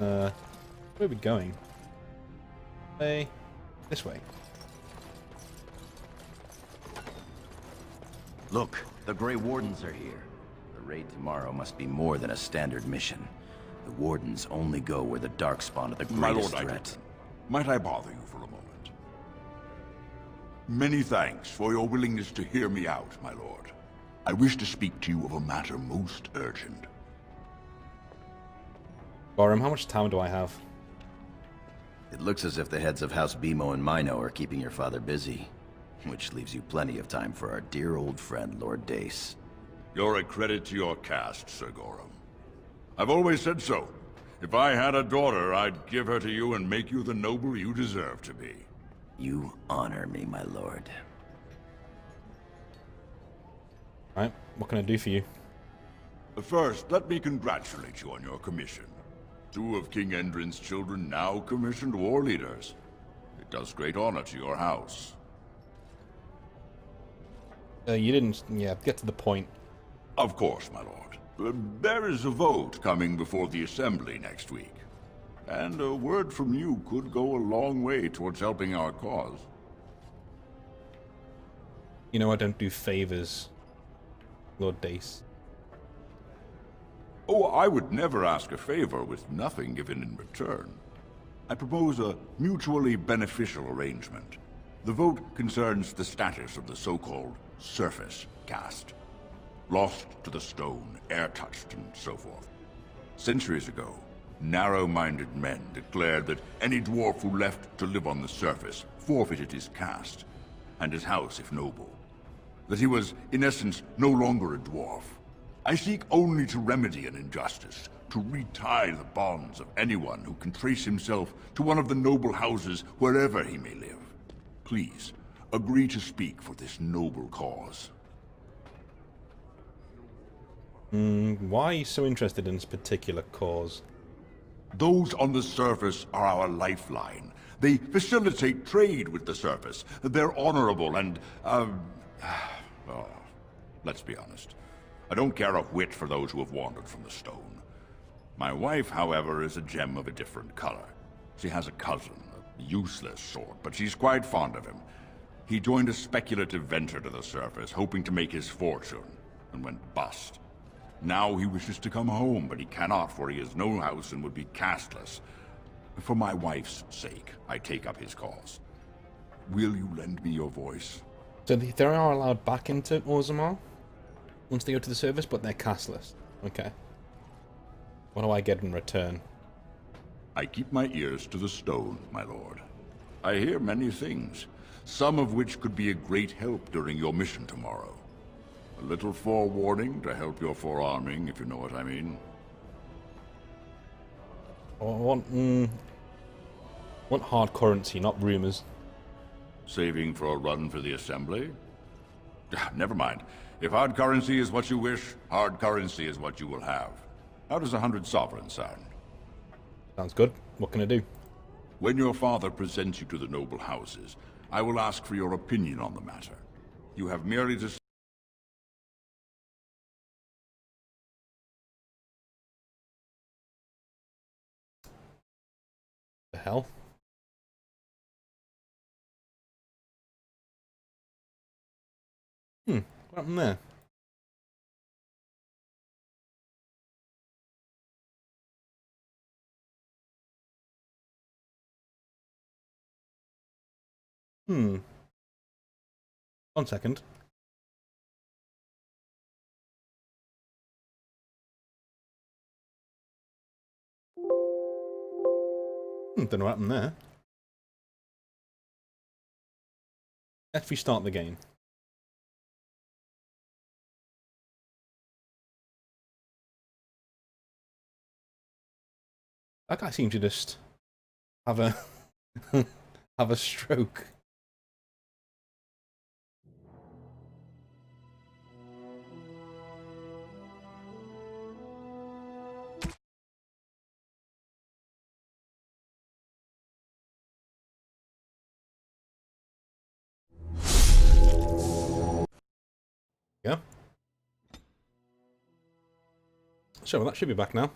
Where are we going? Hey, this way. Look, the Grey Wardens are here. The raid tomorrow must be more than a standard mission. The Wardens only go where the Darkspawn are the greatest threat. Might I bother you for a moment? Many thanks for your willingness to hear me out, my lord. I wish to speak to you of a matter most urgent. Gorham, how much time do I have? It looks as if the heads of House Bimo and Mino are keeping your father busy, which leaves you plenty of time for our dear old friend, Lord Dace. You're a credit to your caste, Sir Gorham. I've always said so. If I had a daughter, I'd give her to you and make you the noble you deserve to be. You honor me, my lord. Right, what can I do for you? First, let me congratulate you on your commission. 2 of King Endrin's children now commissioned war leaders. It does great honor to your house. You didn't, get to the point. Of course, my lord. There is a vote coming before the Assembly next week. And a word from you could go a long way towards helping our cause. You know I don't do favors, Lord Dace. Oh, I would never ask a favor with nothing given in return. I propose a mutually beneficial arrangement. The vote concerns the status of the so-called surface caste. Lost to the stone, air-touched, and so forth. Centuries ago, narrow-minded men declared that any dwarf who left to live on the surface forfeited his caste, and his house if noble. That he was, in essence, no longer a dwarf. I seek only to remedy an injustice, to retie the bonds of anyone who can trace himself to one of the noble houses wherever he may live. Please, agree to speak for this noble cause. Why are you so interested in this particular cause? Those on the surface are our lifeline. They facilitate trade with the surface. They're honorable and, well, let's be honest. I don't care a whit for those who have wandered from the stone. My wife, however, is a gem of a different color. She has a cousin, a useless sort, but she's quite fond of him. He joined a speculative venture to the surface, hoping to make his fortune, and went bust. Now he wishes to come home, but he cannot, for he has no house and would be casteless. For my wife's sake, I take up his cause. Will you lend me your voice? So they are allowed back into Orzammar once they go to the service, but they're casteless. Okay. What do I get in return? I keep my ears to the stone, my lord. I hear many things, some of which could be a great help during your mission tomorrow. A little forewarning to help your forearming, if you know what I mean. I want hard currency, not rumors. Saving for a run for the Assembly? Never mind. If hard currency is what you wish, hard currency is what you will have. How does 100 sovereigns sound? Sounds good. What can I do? When your father presents you to the noble houses, I will ask for your opinion on the matter. You have merely to... The hell? What happened there? One second. Don't know what happened there. Let's restart the game. That guy seemed to just have a have a stroke. Yeah. So that should be back now.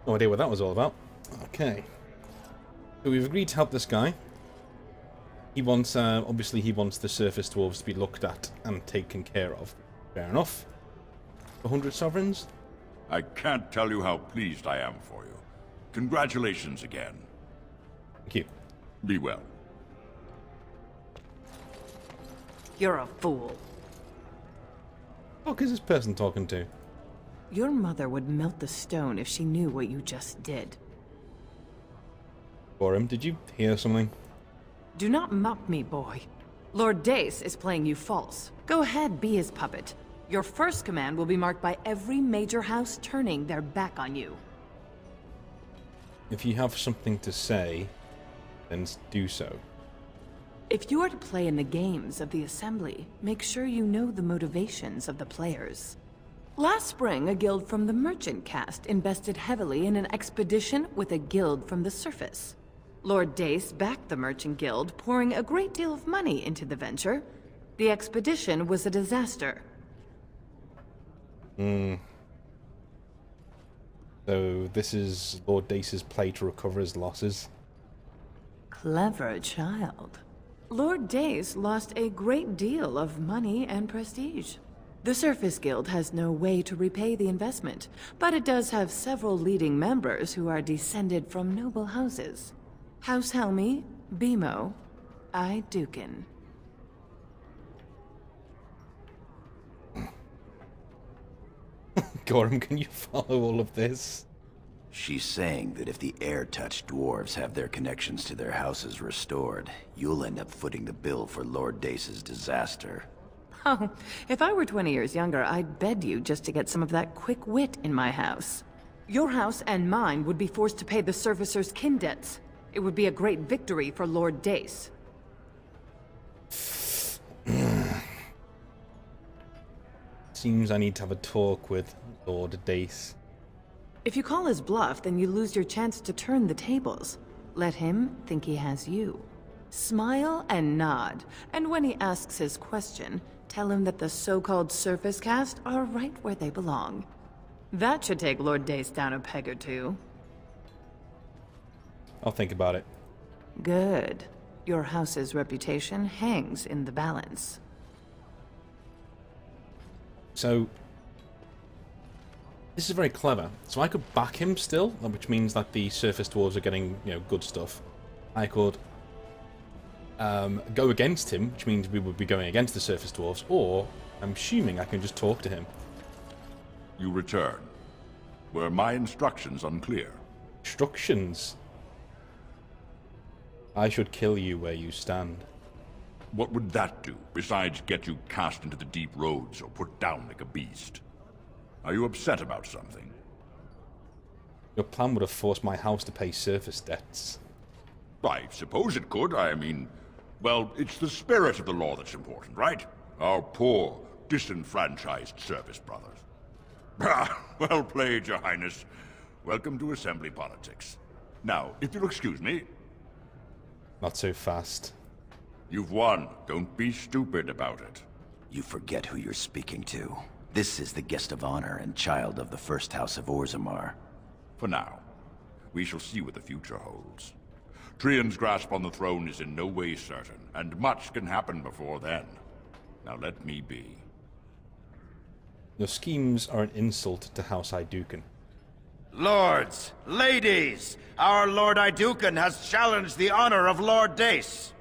No idea what that was all about. Okay. So we've agreed to help this guy. He wants, obviously he wants the surface dwarves to be looked at and taken care of. Fair enough. 100 sovereigns? I can't tell you how pleased I am for you. Congratulations again. Thank you. Be well. You're a fool. What is this person talking to? Your mother would melt the stone if she knew what you just did. Gorham, did you hear something? Do not mock me, boy. Lord Dace is playing you false. Go ahead, be his puppet. Your first command will be marked by every major house turning their back on you. If you have something to say, then do so. If you are to play in the games of the Assembly, make sure you know the motivations of the players. Last spring, a guild from the Merchant caste invested heavily in an expedition with a guild from the surface. Lord Dace backed the Merchant Guild, pouring a great deal of money into the venture. The expedition was a disaster. So this is Lord Dace's play to recover his losses. Clever child. Lord Dace lost a great deal of money and prestige. The Surface Guild has no way to repay the investment, but it does have several leading members who are descended from noble houses. House Helmi, Bimo, I Dukin. Gorham, can you follow all of this? She's saying that if the air-touched dwarves have their connections to their houses restored, you'll end up footing the bill for Lord Dace's disaster. Oh, if I were 20 years younger, I'd bed you just to get some of that quick wit in my house. Your house and mine would be forced to pay the Surfacer's kin debts. It would be a great victory for Lord Dace. Seems I need to have a talk with Lord Dace. If you call his bluff, then you lose your chance to turn the tables. Let him think he has you. Smile and nod, and when he asks his question, tell him that the so-called Surface Caste are right where they belong. That should take Lord Dace down a peg or two. I'll think about it. Good. Your house's reputation hangs in the balance. So, this is very clever. So I could back him still, which means that the surface dwarves are getting, good stuff. I could go against him, which means we would be going against the surface dwarves, or I'm assuming I can just talk to him. You return. Were my instructions unclear? Instructions? I should kill you where you stand. What would that do, besides get you cast into the deep roads or put down like a beast? Are you upset about something? Your plan would have forced my house to pay surface debts. I suppose it could. I mean, well, it's the spirit of the law that's important, right? Our poor, disenfranchised service brothers. Well played, Your Highness. Welcome to Assembly politics. Now, if you'll excuse me... Not so fast. You've won. Don't be stupid about it. You forget who you're speaking to. This is the guest of honor and child of the first house of Orzammar. For now. We shall see what the future holds. Trian's grasp on the throne is in no way certain, and much can happen before then. Now let me be. Your schemes are an insult to House Iduken. Lords, ladies, our Lord Iduken has challenged the honor of Lord Dace.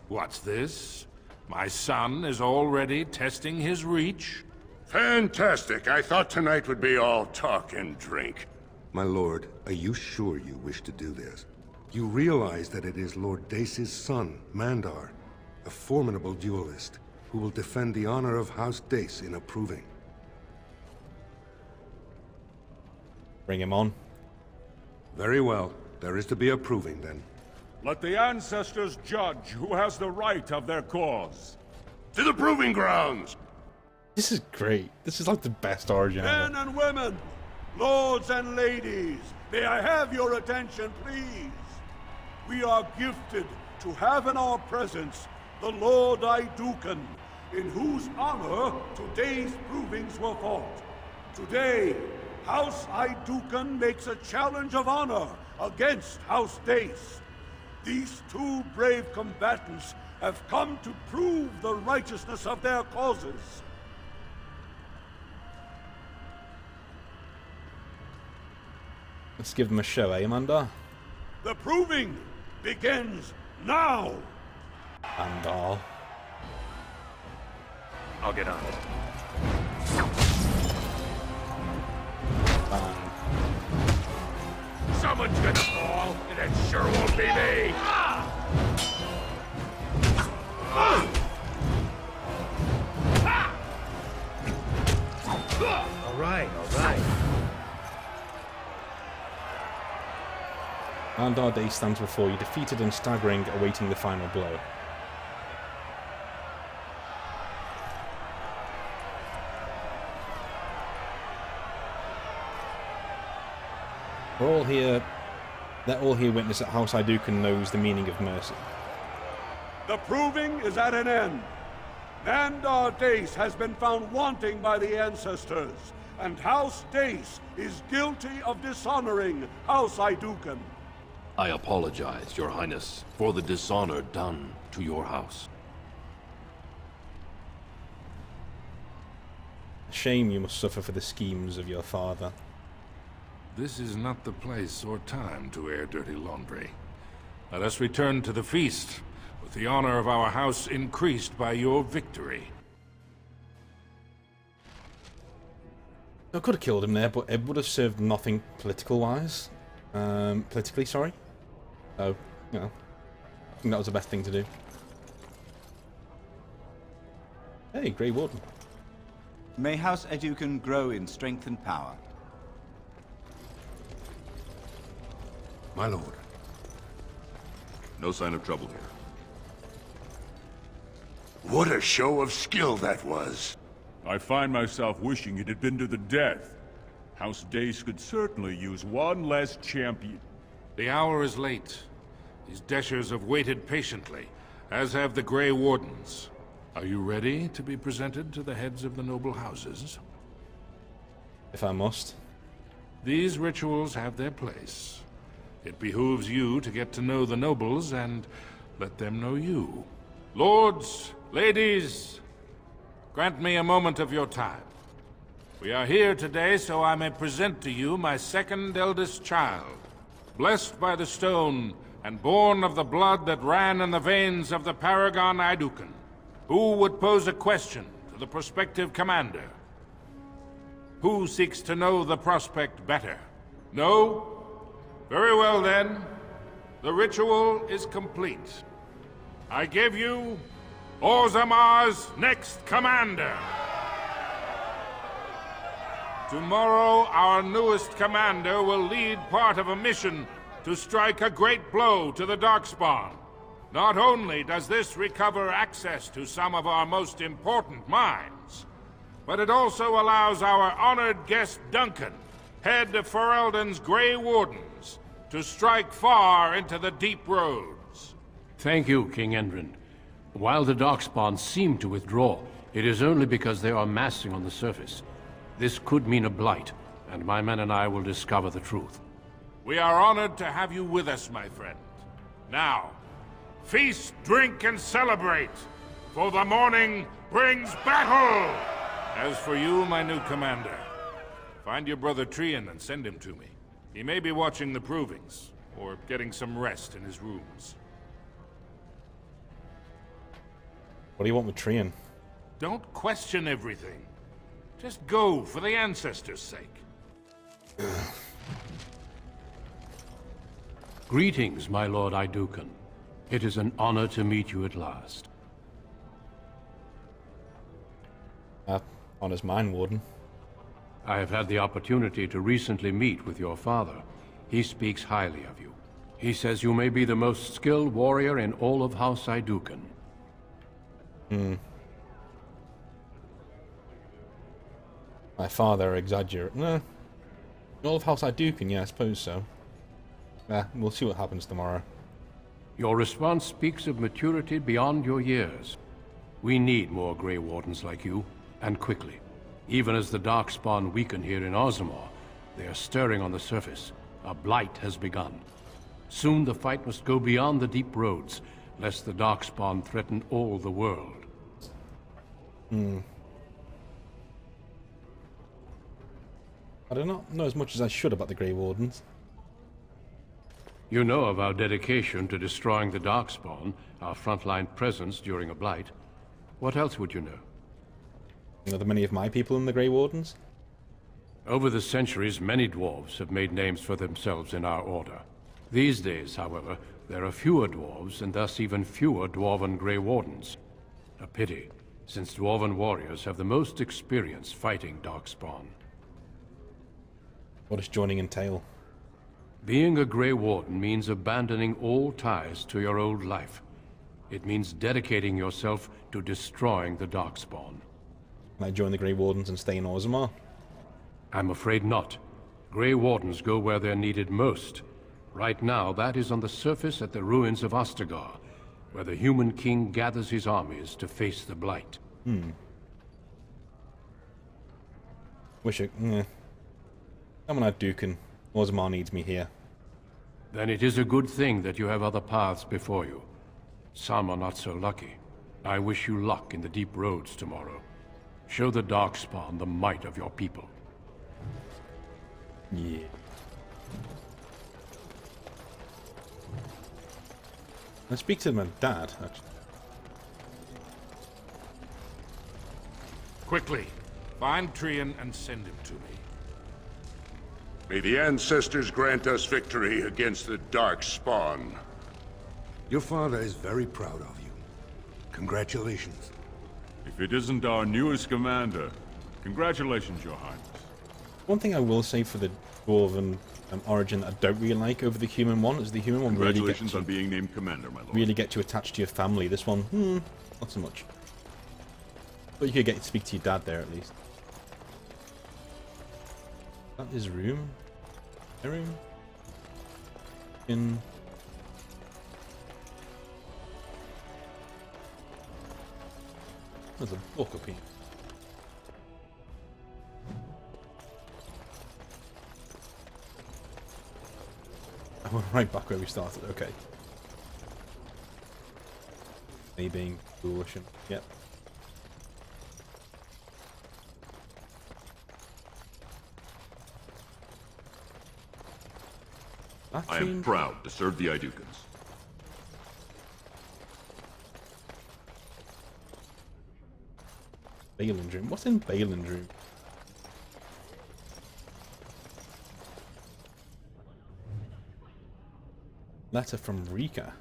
What's this? My son is already testing his reach? Fantastic. I thought tonight would be all talk and drink. My lord, are you sure you wish to do this? You realize that it is Lord Dace's son, Mandar, a formidable duelist, who will defend the honor of House Dace in approving. Bring him on. Very well. There is to be approving, then. Let the ancestors judge who has the right of their cause. To the proving grounds! This is great. This is like the best origin ever. Men and women, lords and ladies, may I have your attention, please? We are gifted to have in our presence the Lord Iduken, in whose honor today's provings were fought. Today, House Idukan makes a challenge of honor against House Dace. These two brave combatants have come to prove the righteousness of their causes. Let's give them a show, eh, Amanda? The proving begins now! Andal. I'll get on it. Someone's gonna fall, and it sure won't be me! All right, all right. Andar Day stands before you, defeated and staggering, awaiting the final blow. We're all here. Let all here witness that House Idukan knows the meaning of mercy. The proving is at an end. Mandar Dace has been found wanting by the ancestors, and House Dace is guilty of dishonoring House Idukan. I apologize, Your Highness, for the dishonor done to your house. Shame you must suffer for the schemes of your father. This is not the place or time to air dirty laundry. Let us return to the feast, with the honor of our house increased by your victory. I could have killed him there, but it would have served nothing politically, sorry. So, you know, I think that was the best thing to do. Hey, Grey Warden. May House Idukan grow in strength and power. My lord. No sign of trouble here. What a show of skill that was! I find myself wishing it had been to the death. House Dace could certainly use one less champion. The hour is late. These Deshers have waited patiently, as have the Grey Wardens. Are you ready to be presented to the heads of the noble houses? If I must. These rituals have their place. It behooves you to get to know the nobles and let them know you. Lords, ladies, grant me a moment of your time. We are here today so I may present to you my second eldest child, blessed by the stone and born of the blood that ran in the veins of the Paragon Idukan. Who would pose a question to the prospective commander? Who seeks to know the prospect better? No? Very well then. The ritual is complete. I give you Orzamar's next commander. Tomorrow, our newest commander will lead part of a mission to strike a great blow to the Darkspawn. Not only does this recover access to some of our most important mines, but it also allows our honored guest Duncan, head of Ferelden's Grey Wardens, to strike far into the deep roads. Thank you, King Endrin. While the Darkspawn seem to withdraw, it is only because they are massing on the surface. This could mean a blight, and my men and I will discover the truth. We are honored to have you with us, my friend. Now, feast, drink, and celebrate, for the morning brings battle! As for you, my new commander, find your brother Trian and send him to me. He may be watching the provings, or getting some rest in his rooms. What do you want with Trian? Don't question everything. Just go for the ancestors' sake. Greetings, my lord Idukan. It is an honor to meet you at last. Honor's mine, Warden. I have had the opportunity to recently meet with your father. He speaks highly of you. He says you may be the most skilled warrior in all of House Idukan. My father exaggerated. No. All of House Idukan, yeah, I suppose so. We'll see what happens tomorrow. Your response speaks of maturity beyond your years. We need more Grey Wardens like you, and quickly. Even as the Darkspawn weaken here in Orzammar, They are stirring on the surface. A blight has begun. Soon the fight must go beyond the deep roads, lest the Darkspawn threaten all the world. I do not know as much as I should about the Grey Wardens. You know of our dedication to destroying the Darkspawn, our frontline presence during a blight. What else would you know? Are there many of my people in the Grey Wardens? Over the centuries, many dwarves have made names for themselves in our order. These days, however, there are fewer dwarves and thus even fewer dwarven Grey Wardens. A pity, since dwarven warriors have the most experience fighting Darkspawn. What does joining entail? Being a Grey Warden means abandoning all ties to your old life. It means dedicating yourself to destroying the Darkspawn. Can I join the Grey Wardens and stay in Orzammar? I'm afraid not. Grey Wardens go where they're needed most. Right now, that is on the surface at the ruins of Ostagar, where the Human King gathers his armies to face the Blight. Wish it... I'm an Dukan. Orzammar needs me here. Then it is a good thing that you have other paths before you. Some are not so lucky. I wish you luck in the deep roads tomorrow. Show the Darkspawn the might of your people. Yeah. Let's speak to my dad, actually. Quickly, find Trian and send him to me. May the ancestors grant us victory against the Darkspawn. Your father is very proud of you. Congratulations. If it isn't our newest commander, congratulations, Your Highness. One thing I will say for the Dwarven origin that I don't really like over the human one is the human one really Congratulations on being named commander, my lord. really get you attached to your family. This one, not so much. But you could get to speak to your dad there at least. That is room. A room. There's a book up here. I went right back where we started, okay. Me being foolish and... yep. I am proud to serve the Idukans. Balin's room? What's in Balin's room? Letter from Rika.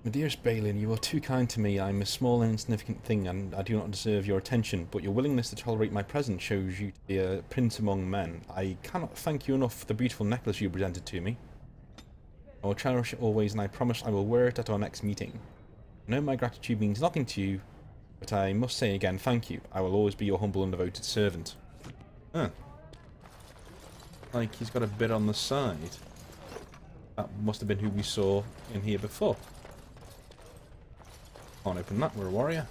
My dearest Balin, you are too kind to me. I'm a small and insignificant thing, and I do not deserve your attention, but your willingness to tolerate my presence shows you to be a prince among men. I cannot thank you enough for the beautiful necklace you presented to me. I will cherish it always, and I promise I will wear it at our next meeting. I know my gratitude means nothing to you, but I must say again, thank you. I will always be your humble and devoted servant. Huh. Like he's got a bit on the side. That must have been who we saw in here before. Can't open that, we're a warrior.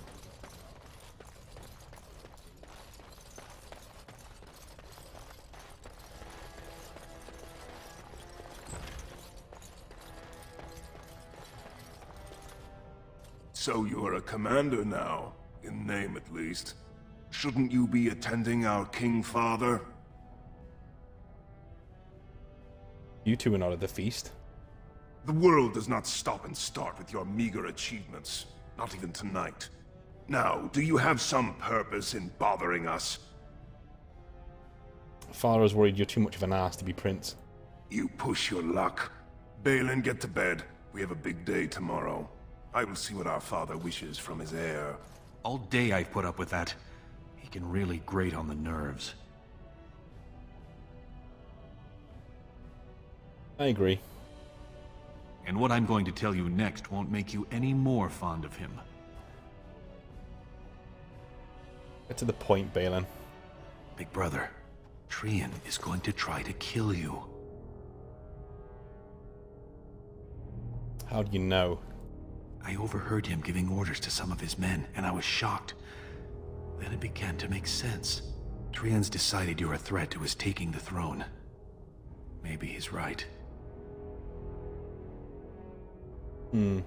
So you're a commander now, in name at least. Shouldn't you be attending our King Father? You two are not at the feast. The world does not stop and start with your meager achievements. Not even tonight. Now, do you have some purpose in bothering us? Father is worried you're too much of an ass to be prince. You push your luck. Balin, get to bed. We have a big day tomorrow. I will see what our father wishes from his heir. All day I've put up with that. He can really grate on the nerves. I agree. And what I'm going to tell you next won't make you any more fond of him. Get to the point, Balin. Big brother, Trian is going to try to kill you. How do you know? I overheard him giving orders to some of his men, and I was shocked. Then it began to make sense. Trian's decided you're a threat to his taking the throne. Maybe he's right. True.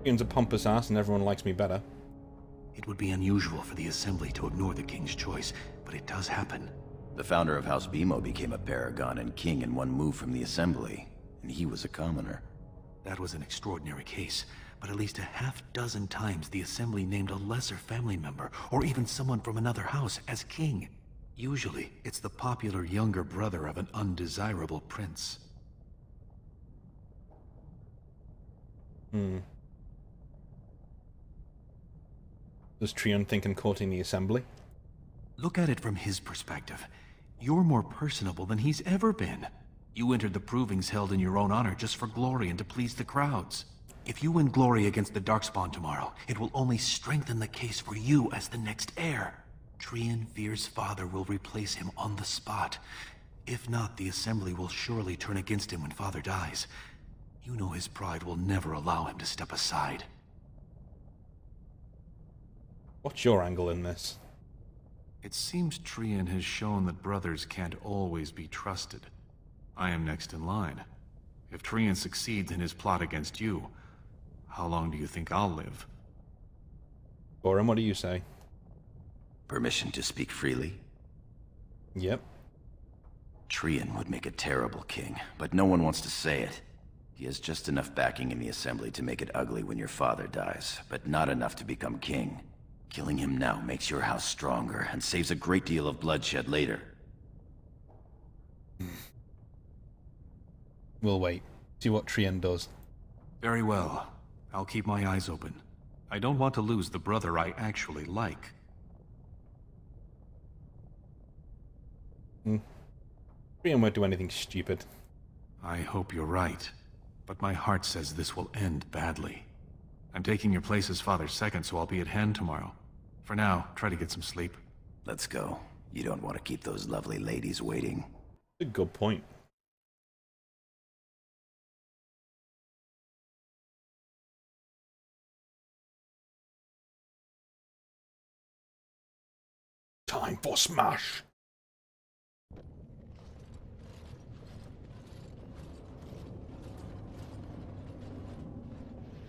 Trian's a pompous ass and everyone likes me better. It would be unusual for the Assembly to ignore the King's choice, but it does happen. The founder of House Bimo became a paragon and king in one move from the Assembly, and he was a commoner. That was an extraordinary case, but at least a half-dozen times the Assembly named a lesser family member, or even someone from another house, as king. Usually, it's the popular younger brother of an undesirable prince. Does Trian think I'm courting the Assembly? Look at it from his perspective. You're more personable than he's ever been. You entered the provings held in your own honor just for glory and to please the crowds. If you win glory against the Darkspawn tomorrow, it will only strengthen the case for you as the next heir. Trian fears father will replace him on the spot. If not, the Assembly will surely turn against him when father dies. You know his pride will never allow him to step aside. What's your angle in this? It seems Trian has shown that brothers can't always be trusted. I am next in line. If Trian succeeds in his plot against you, how long do you think I'll live? Gorham, what do you say? Permission to speak freely? Yep. Trian would make a terrible king, but no one wants to say it. He has just enough backing in the Assembly to make it ugly when your father dies, but not enough to become king. Killing him now makes your house stronger and saves a great deal of bloodshed later. We'll wait. See what Trian does. Very well. I'll keep my eyes open. I don't want to lose the brother I actually like. Trian won't do anything stupid. I hope you're right. But my heart says this will end badly. I'm taking your place as father's second, so I'll be at hand tomorrow. For now, try to get some sleep. Let's go. You don't want to keep those lovely ladies waiting. A good point. Time for smash!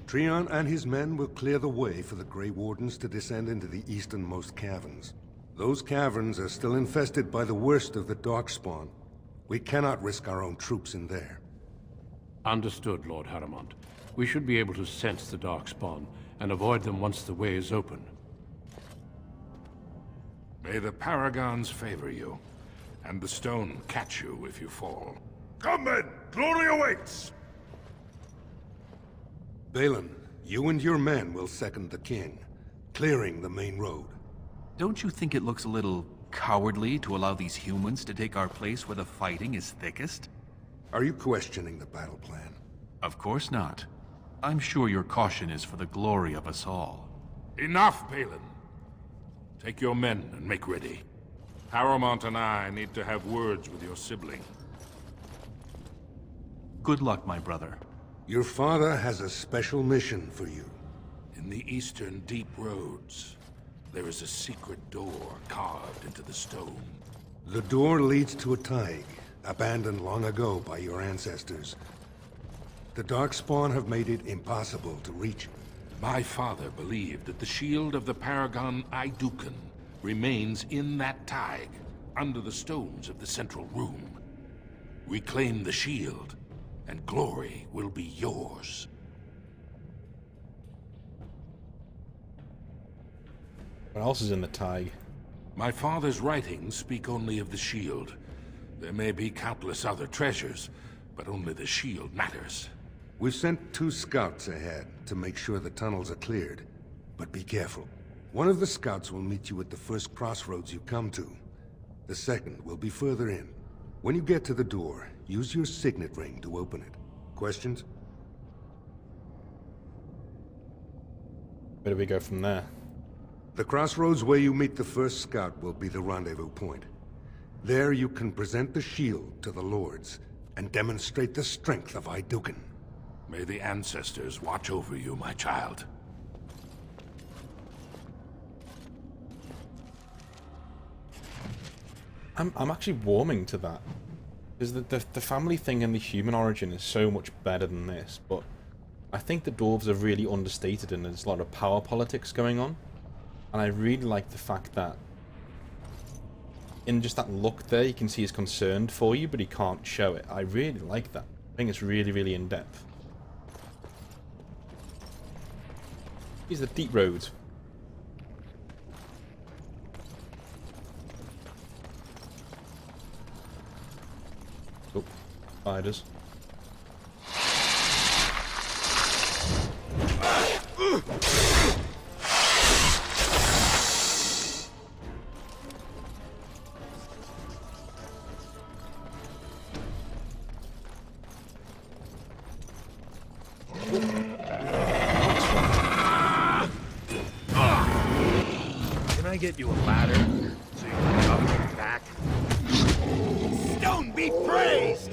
Trian and his men will clear the way for the Grey Wardens to descend into the easternmost caverns. Those caverns are still infested by the worst of the Darkspawn. We cannot risk our own troops in there. Understood, Lord Haramont. We should be able to sense the Darkspawn and avoid them once the way is open. May the Paragons favor you, and the stone catch you if you fall. Come then! Glory awaits! Balin, you and your men will second the king, clearing the main road. Don't you think it looks a little cowardly to allow these humans to take our place where the fighting is thickest? Are you questioning the battle plan? Of course not. I'm sure your caution is for the glory of us all. Enough, Balin. Take your men and make ready. Haramont and I need to have words with your sibling. Good luck, my brother. Your father has a special mission for you. In the eastern deep roads, there is a secret door carved into the stone. The door leads to a Taig, abandoned long ago by your ancestors. The Darkspawn have made it impossible to reach it. My father believed that the shield of the Paragon Idukan remains in that Taig, under the stones of the central room. Reclaim the shield, and glory will be yours. What else is in the Taig? My father's writings speak only of the shield. There may be countless other treasures, but only the shield matters. We've sent 2 scouts ahead to make sure the tunnels are cleared. But be careful. One of the scouts will meet you at the first crossroads you come to. The second will be further in. When you get to the door, use your signet ring to open it. Questions? Where do we go from there? The crossroads where you meet the first scout will be the rendezvous point. There you can present the shield to the lords and demonstrate the strength of Idukan. May the ancestors watch over you, my child. I'm actually warming to that. Because the family thing and the human origin is so much better than this, but I think the dwarves are really understated and there's a lot of power politics going on. And I really like the fact that in just that look there, you can see he's concerned for you, but he can't show it. I really like that. I think it's really, really in-depth. Here's the deep road. Oh, spiders. Can I get you a ladder so you can get off your back? Stone be praised!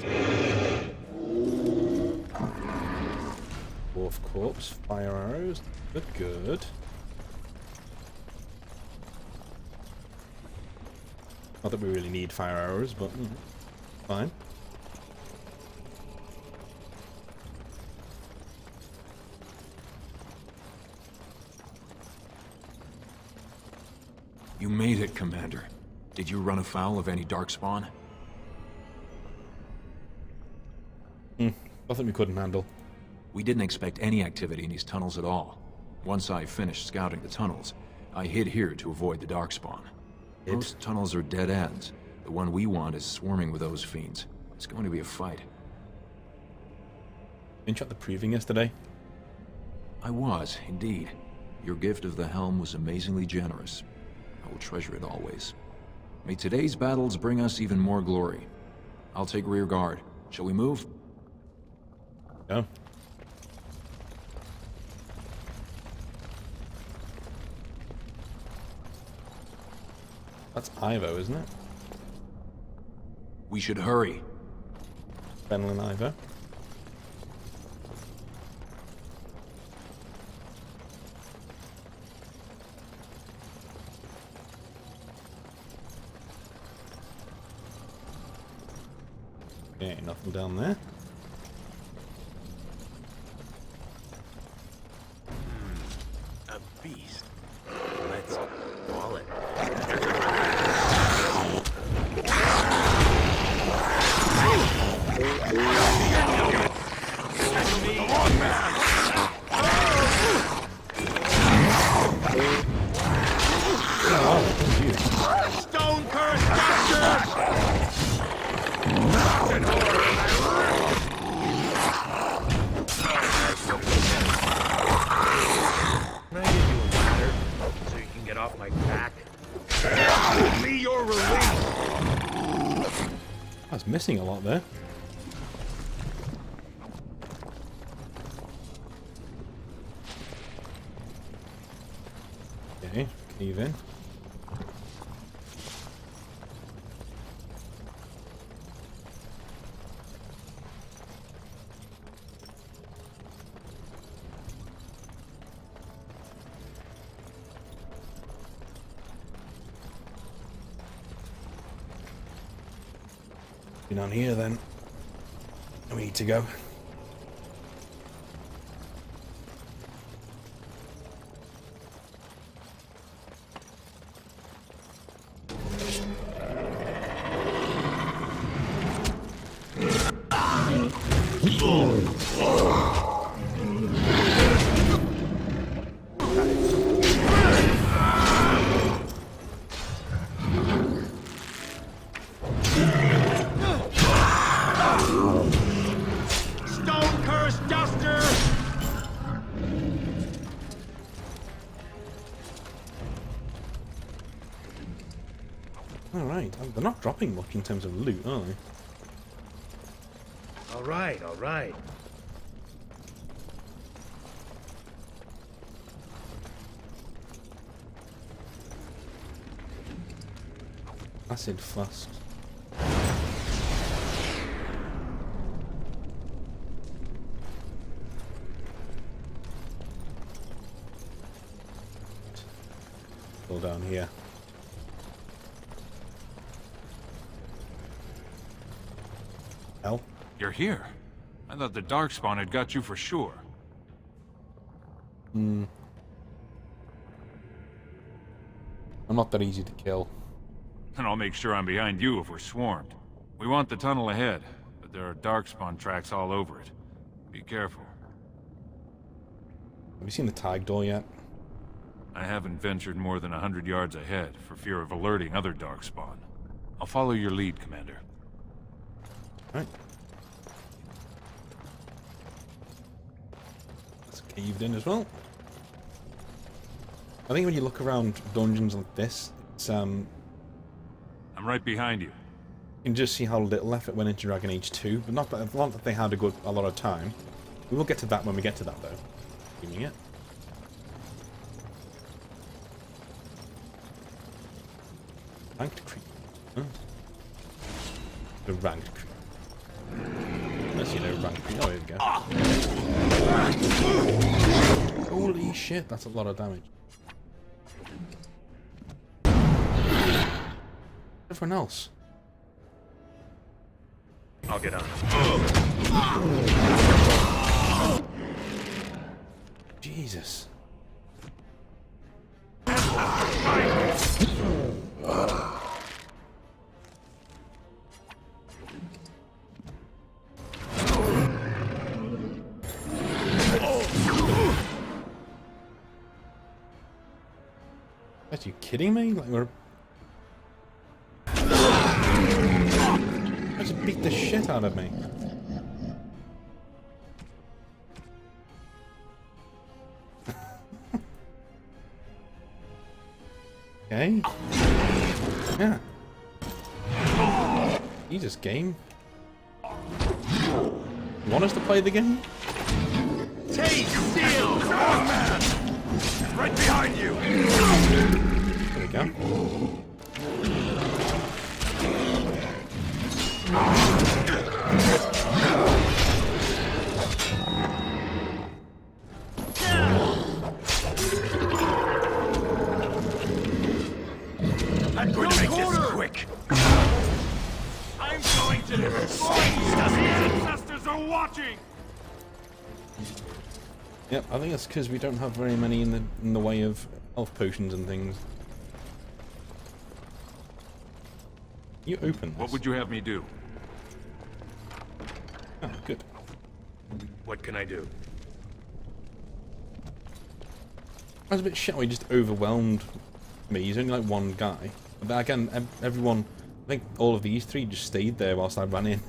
Dwarf corpse, fire arrows. Good, good. Not that we really need fire arrows, but fine. You made it, Commander. Did you run afoul of any darkspawn? Nothing we couldn't handle. We didn't expect any activity in these tunnels at all. Once I finished scouting the tunnels, I hid here to avoid the darkspawn. Most tunnels are dead ends. The one we want is swarming with those fiends. It's going to be a fight. Didn't you at the proving yesterday? I was, indeed. Your gift of the helm was amazingly generous. I will treasure it always. May today's battles bring us even more glory. I'll take rear guard. Shall we move? Yeah. That's Ivo, isn't it? We should hurry. Benel and Ivo. Okay, nothing down there. A beast. Let's call it. Stone curse Can I give you a ladder so you can get off my back? Give me your release! I was missing a lot there. Okay, cave in. Been on here then. We need to go. Stone curse duster! Alright, they're not dropping much in terms of loot, are they? Alright, alright. Acid flask. Still down here. Hell? You're here. I thought the Darkspawn had got you for sure. I'm not that easy to kill. And I'll make sure I'm behind you if we're swarmed. We want the tunnel ahead, but there are Darkspawn tracks all over it. Be careful. Have you seen the tag door yet? I haven't ventured more than 100 yards ahead, for fear of alerting other Darkspawn. I'll follow your lead, Commander. Alright. It's caved in as well. I think when you look around dungeons like this, it's I'm right behind you. You can just see how little effort went into Dragon Age 2, but not that they had a lot of time. We will get to that when we get to that, though. Doing it. Ranked creep. Huh? The ranked creep. Let's see, no ranked creep. Oh, here we go. Holy shit, that's a lot of damage. Everyone else. I'll get on. Jesus. Are you kidding me? Like we're... Just beat the shit out of me. Okay. Yeah. Jesus, game. You want us to play the game? Take steel! Strong man! Right behind you! There we go. I'm going to make this quick. I'm going to destroy you! The ancestors are watching! Yep, I think it's because we don't have very many in the way of health potions and things. You open this. What would you have me do? Oh, good. What can I do? I was a bit shit when he just overwhelmed me. He's only like one guy. But again, everyone, I think all of these three just stayed there whilst I ran in.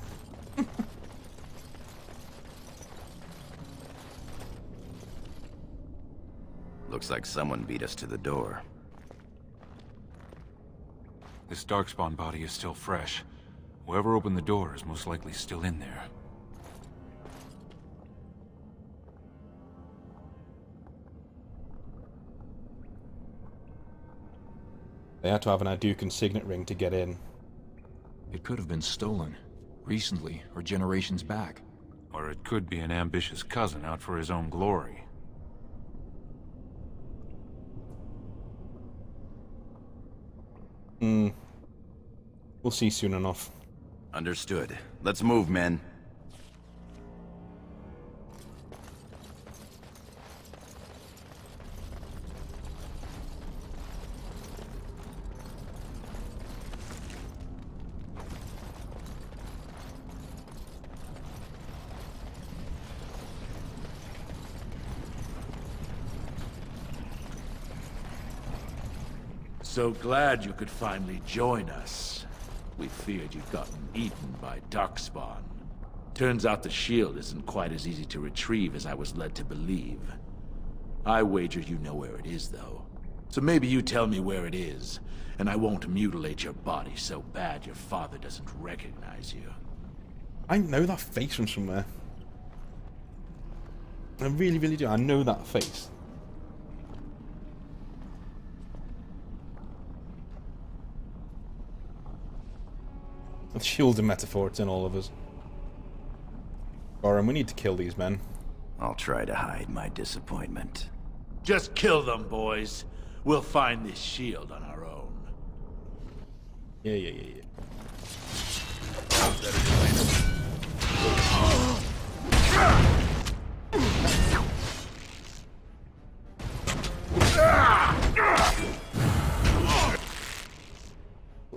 Looks like someone beat us to the door. This Darkspawn body is still fresh. Whoever opened the door is most likely still in there. They had to have an Hadouken signet ring to get in. It could have been stolen. Recently, or generations back. Or it could be an ambitious cousin out for his own glory. We'll see soon enough. Understood. Let's move, men. So glad you could finally join us. We feared you'd gotten eaten by Darkspawn. Turns out the shield isn't quite as easy to retrieve as I was led to believe. I wager you know where it is, though. So maybe you tell me where it is, and I won't mutilate your body so bad your father doesn't recognize you. I know that face from somewhere. I really, really do. I know that face. The shield's a metaphor, it's in all of us. Goran, we need to kill these men. I'll try to hide my disappointment. Just kill them, boys. We'll find this shield on our own. Yeah.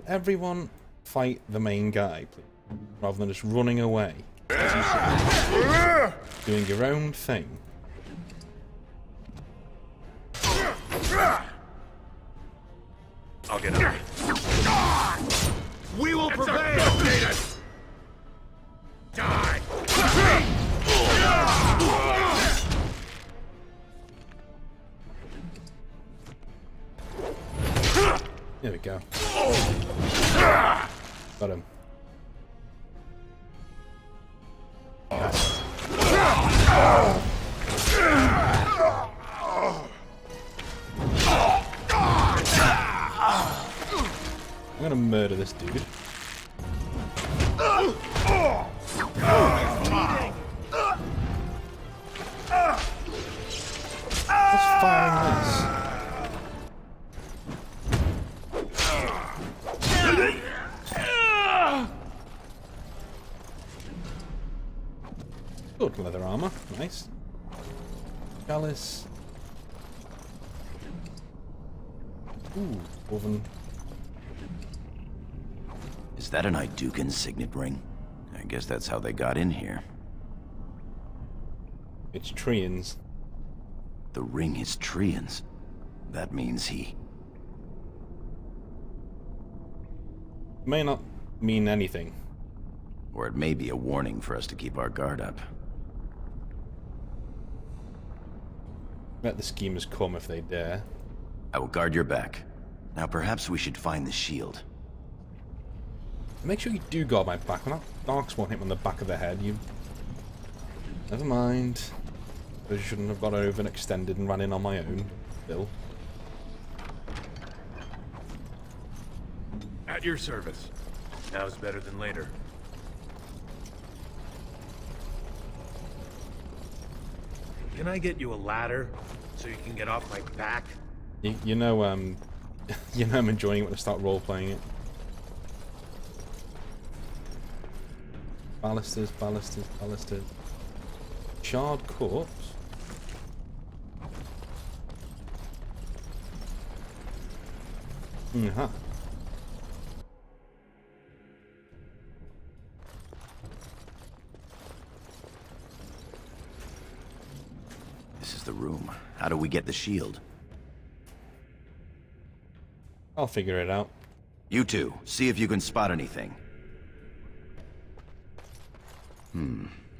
Everyone fight the main guy, please, rather than just running away. Doing your own thing. I'll get up. We will prevail! Die! There we go. Got him. I'm gonna murder this dude. What's firing this? Good leather armor, nice. Chalice. Ooh, woven. Is that an Idukan signet ring? I guess that's how they got in here. It's Trians. The ring is Trians. That means he... May not mean anything. Or it may be a warning for us to keep our guard up. Let the schemers come if they dare. I will guard your back. Now perhaps we should find the shield. Make sure you do guard my back. When that Darkspawn hit me on the back of the head, you... Never mind. I shouldn't have got overextended and ran in on my own. Bill. At your service. Now's better than later. Can I get you a ladder so you can get off my back? You know, you know I'm enjoying it when I start role-playing it. Ballisters. Charred corpse. Uh-huh. This is the room. How do we get the shield? I'll figure it out. You two, see if you can spot anything.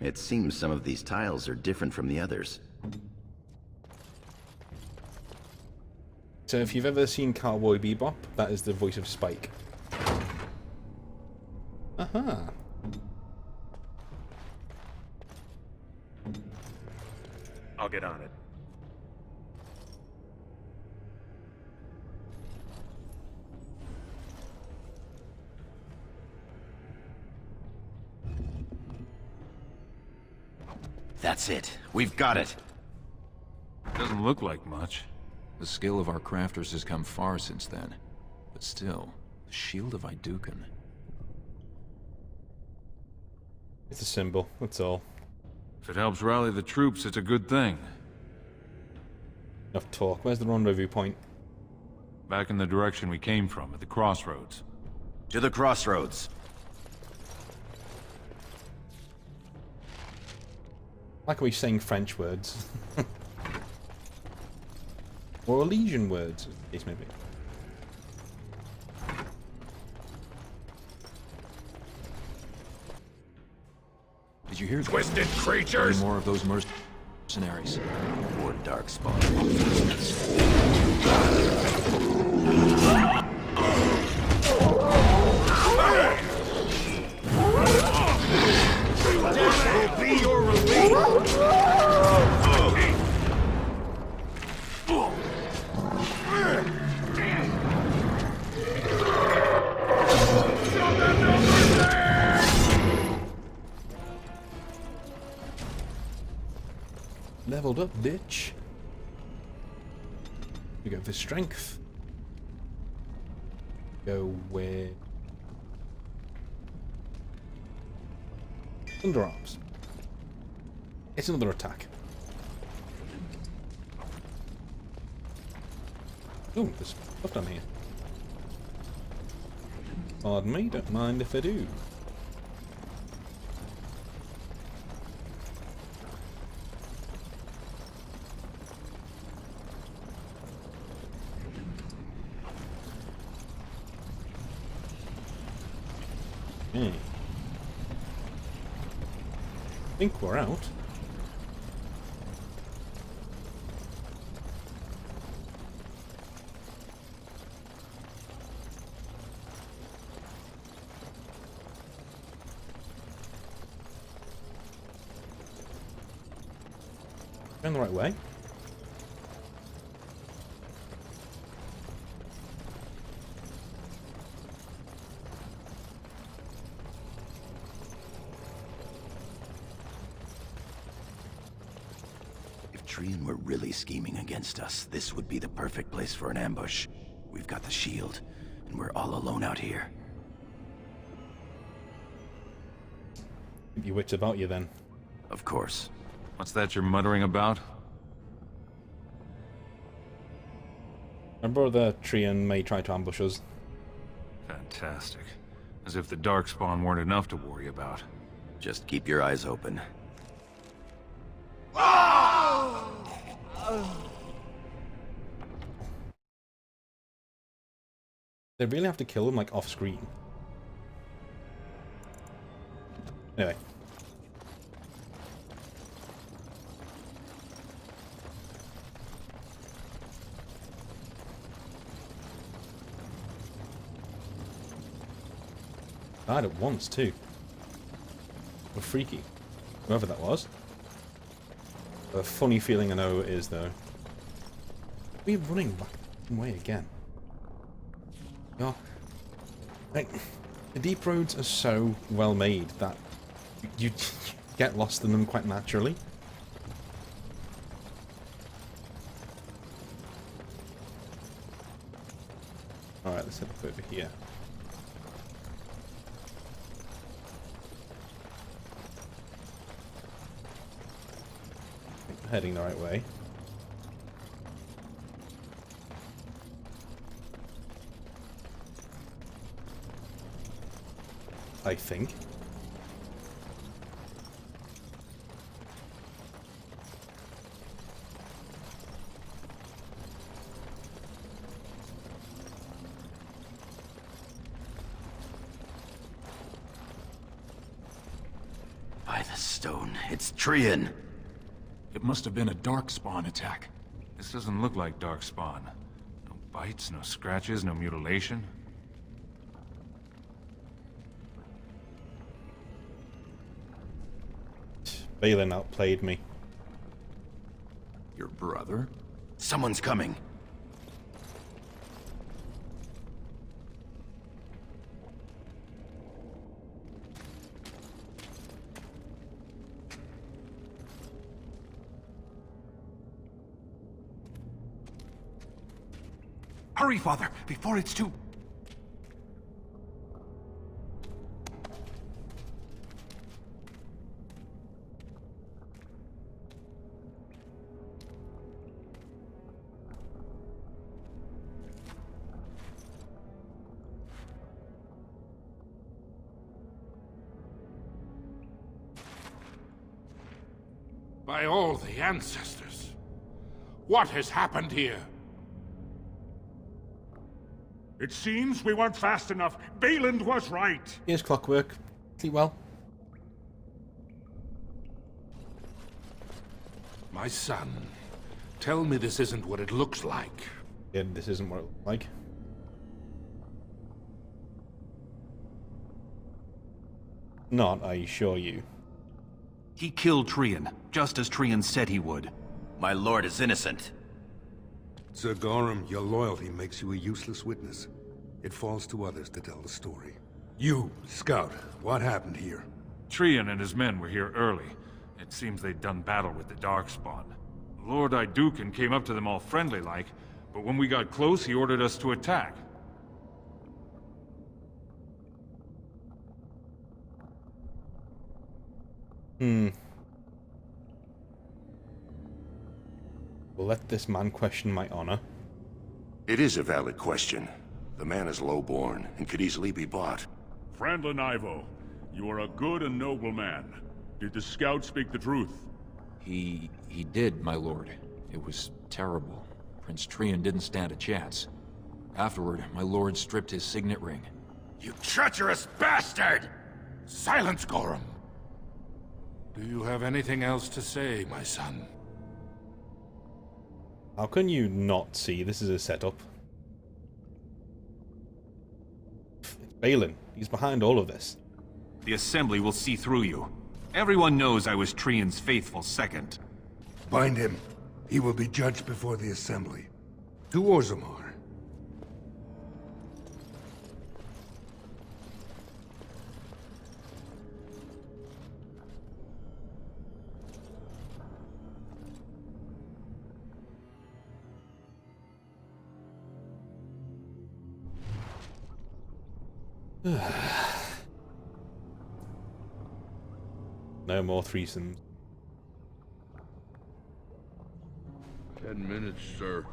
It seems some of these tiles are different from the others. So if you've ever seen Cowboy Bebop, that is the voice of Spike. Aha. I'll get on it. That's it. We've got it. Doesn't look like much. The skill of our crafters has come far since then. But still, the Shield of Idukan. It's a symbol, that's all. If it helps rally the troops, it's a good thing. Enough talk. Where's the rendezvous point? Back in the direction we came from, at the crossroads. To the crossroads. Like are we saying French words? Or Elysian words, as the case may be. Did you hear that? Twisted creatures! Any more of those mercenaries? More darkspawn. Will be your relief! Leveled up, bitch. We go for strength. Go with underarms. It's another attack. Oh, there's stuff down here. Pardon me, don't mind if I do. Okay. I think we're out. Going the right way. If Trian were really scheming against us, this would be the perfect place for an ambush. We've got the shield, and we're all alone out here. Keep your wits about you then. Of course. What's that you're muttering about? My brother Trian may try to ambush us. Fantastic. As if the Darkspawn weren't enough to worry about. Just keep your eyes open. They really have to kill him, like, off-screen. Anyway. Died at once, too. What freaky. Whoever that was. A funny feeling I know it is, though. We're running back the way again. Yeah. Like, the deep roads are so well made that you get lost in them quite naturally. Alright, let's head up over here. Heading the right way. I think. By the stone, it's Trian. It must have been a Darkspawn attack. This doesn't look like Darkspawn. No bites, no scratches, no mutilation. Balin outplayed me. Your brother? Someone's coming. Hurry, Father, before it's too... By all the ancestors, what has happened here? It seems we weren't fast enough. Balin was right. Here's clockwork. Sleep well. My son, tell me this isn't what it looks like. Yeah, this isn't what it looks like. Not, I assure you. He killed Trian, just as Trian said he would. My lord is innocent. Sir Gorham, your loyalty makes you a useless witness. It falls to others to tell the story. You, Scout, what happened here? Trian and his men were here early. It seems they'd done battle with the Darkspawn. Lord Iduken came up to them all friendly-like, But when we got close, he ordered us to attack. We'll let this man question my honor. It is a valid question. The man is low-born and could easily be bought. Frandlin Ivo, you are a good and noble man. Did the scout speak the truth? He did, my lord. It was terrible. Prince Trian didn't stand a chance. Afterward, my lord stripped his signet ring. You treacherous bastard! Silence, Gorham! Do you have anything else to say, my son? How can you not see this is a setup? It's Balin. He's behind all of this. The Assembly will see through you. Everyone knows I was Trian's faithful second. Bind him. He will be judged before the Assembly. To Orzammar. No more threesomes. 10 minutes, sir.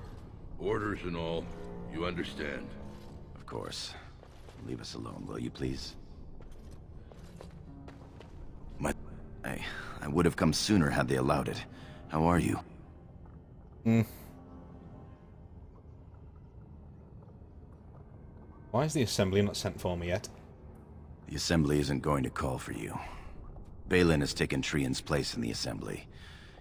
Orders and all. You understand? Of course. Leave us alone, will you please? I would have come sooner had they allowed it. How are you? Why is the Assembly not sent for me yet? The Assembly isn't going to call for you. Balin has taken Trian's place in the Assembly.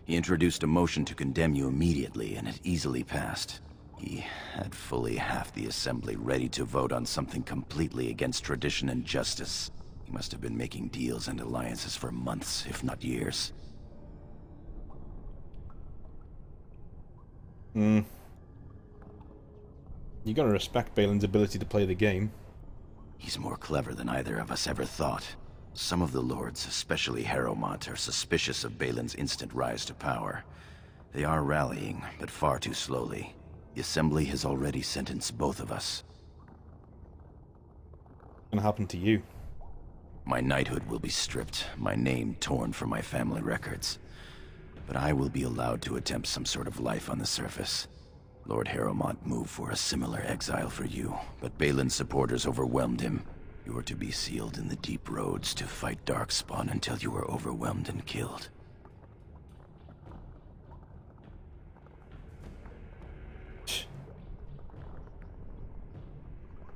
He introduced a motion to condemn you immediately, and it easily passed. He had fully half the Assembly ready to vote on something completely against tradition and justice. He must have been making deals and alliances for months, if not years. You gotta respect Balin's ability to play the game. He's more clever than either of us ever thought. Some of the lords, especially Harrowmont, are suspicious of Balin's instant rise to power. They are rallying, but far too slowly. The Assembly has already sentenced both of us. What's gonna happen to you? My knighthood will be stripped, my name torn from my family records. But I will be allowed to attempt some sort of life on the surface. Lord Harrowmont moved for a similar exile for you, but Balin's supporters overwhelmed him. You were to be sealed in the deep roads to fight Darkspawn until you were overwhelmed and killed.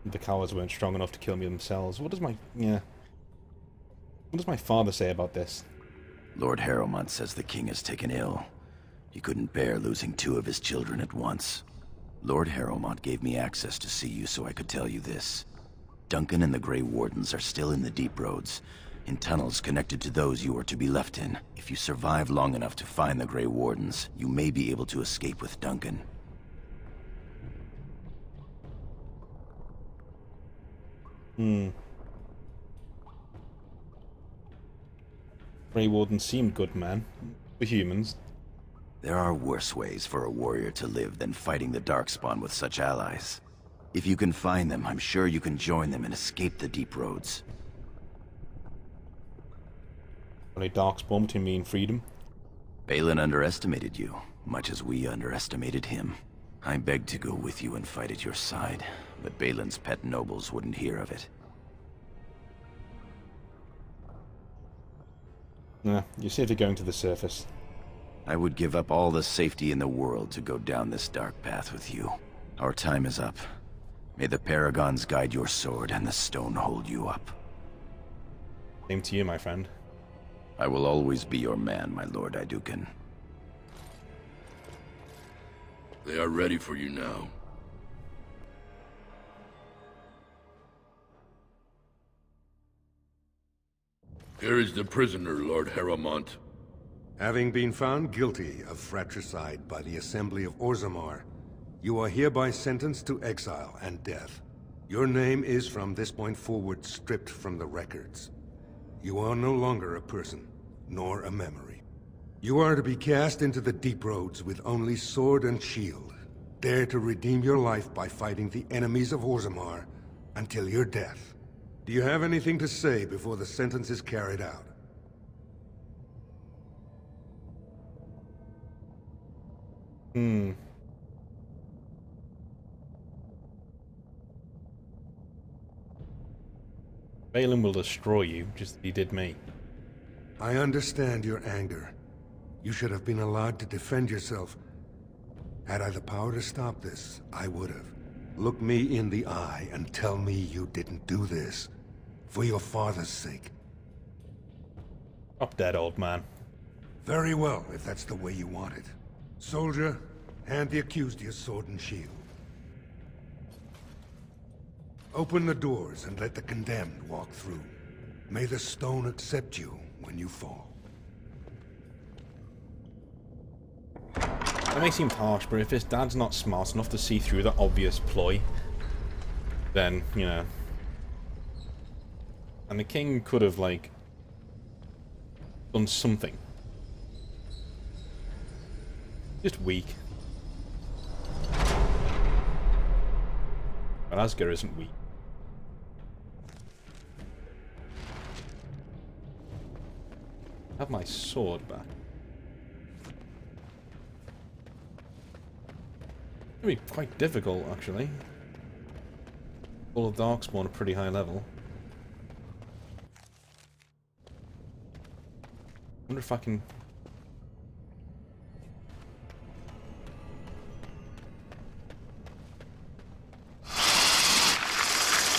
The cowards weren't strong enough to kill me themselves. What does my father say about this? Lord Harrowmont says the king is taken ill. He couldn't bear losing 2 of his children at once. Lord Harrowmont gave me access to see you so I could tell you this. Duncan and the Grey Wardens are still in the deep roads, in tunnels connected to those you are to be left in. If you survive long enough to find the Grey Wardens, you may be able to escape with Duncan. Grey Wardens seemed good men. For humans. There are worse ways for a warrior to live than fighting the Darkspawn with such allies. If you can find them, I'm sure you can join them and escape the deep roads. Only Darkspawn between me and freedom. Balin underestimated you, much as we underestimated him. I begged to go with you and fight at your side, but Balin's pet nobles wouldn't hear of it. Nah, you're safe to going to the surface. I would give up all the safety in the world to go down this dark path with you. Our time is up. May the Paragons guide your sword and the stone hold you up. Same to you, my friend. I will always be your man, my Lord Iduken. They are ready for you now. Here is the prisoner, Lord Harrowmont. Having been found guilty of fratricide by the Assembly of Orzammar, you are hereby sentenced to exile and death. Your name is from this point forward stripped from the records. You are no longer a person, nor a memory. You are to be cast into the deep roads with only sword and shield. dare to redeem your life by fighting the enemies of Orzammar until your death. Do you have anything to say before the sentence is carried out? Balin will destroy you, just as he did me. I understand your anger. You should have been allowed to defend yourself. Had I the power to stop this, I would have. Look me in the eye and tell me you didn't do this. For your father's sake. Stop dead, old man. Very well, if that's the way you want it. Soldier, hand the accused your sword and shield. Open the doors and let the condemned walk through. May the stone accept you when you fall. That may seem harsh, but if his dad's not smart enough to see through that obvious ploy, then, you know. And the king could have, like, done something. Just weak. But Asger isn't weak. Have my sword back. It'll be quite difficult, actually. All of Darkspawn are pretty high level. Wonder if I can.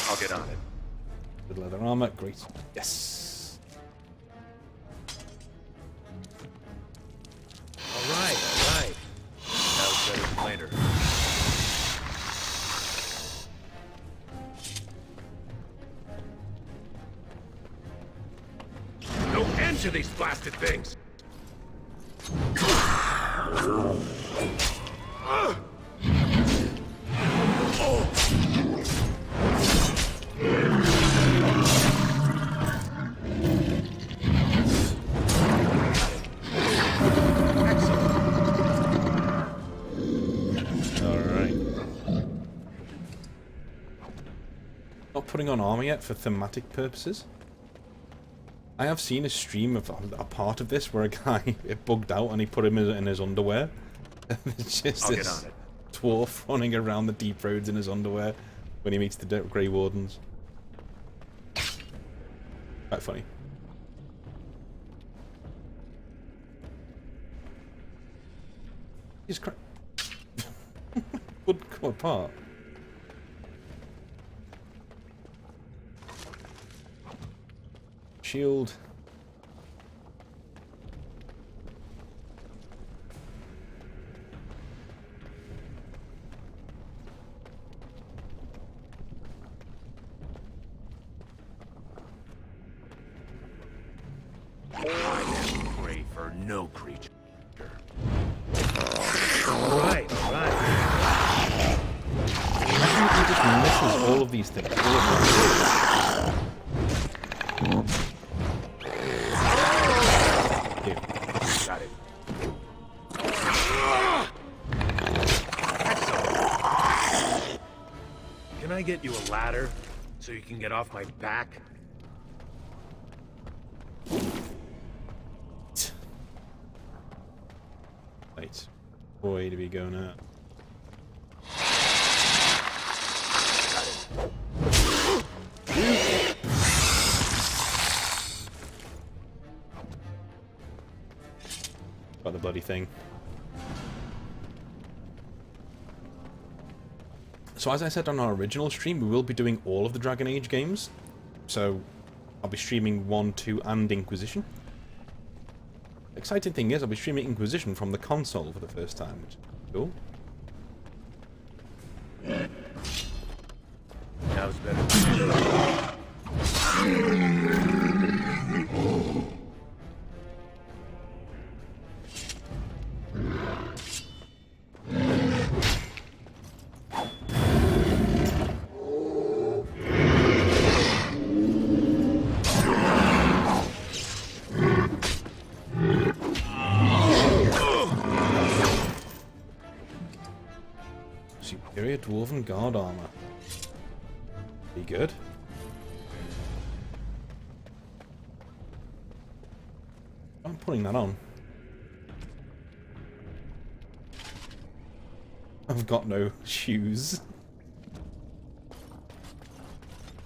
I'll get on it. Good leather armor, great. Yes. All right. Now it's better than later. No end to these blasted things! Not putting on armor yet for thematic purposes. I have seen a stream of a part of this where a guy it bugged out and he put him in his underwear. It's just this dwarf running around the deep roads in his underwear when he meets the Grey Wardens. Quite funny. He's would come apart. Shield. I am prey for no creature. Right. He just misses all of these things. Got it. Can I get you a ladder so you can get off my back? Right. Way to be going out. Got the bloody thing. So as I said on our original stream, we will be doing all of the Dragon Age games. So I'll be streaming 1, 2, and Inquisition. The exciting thing is I'll be streaming Inquisition from the console for the first time, which is cool. That was better. Superior Dwarven Guard armor. Be good. I'm putting that on. I've got no shoes.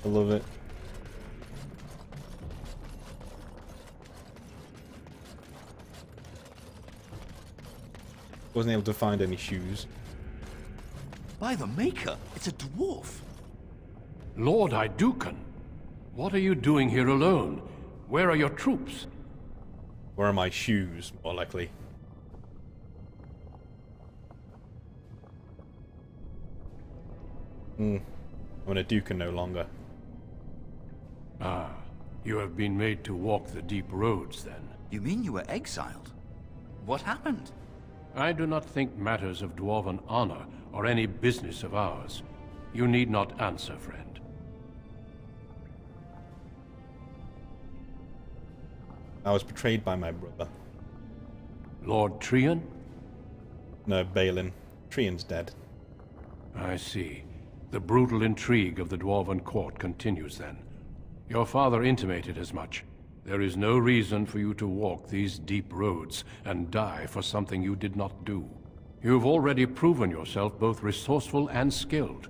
I love it. Wasn't able to find any shoes. By the Maker, it's a dwarf. Lord Idukan, what are you doing here alone? Where are your troops? Where are my shoes, more likely? I'm a Dukan no longer. Ah, you have been made to walk the deep roads, then. You mean you were exiled? What happened? I do not think matters of dwarven honor are any business of ours. You need not answer, friend. I was betrayed by my brother. Lord Trian? No, Balin. Trian's dead. I see. The brutal intrigue of the Dwarven court continues then. Your father intimated as much. There is no reason for you to walk these deep roads and die for something you did not do. You've already proven yourself both resourceful and skilled,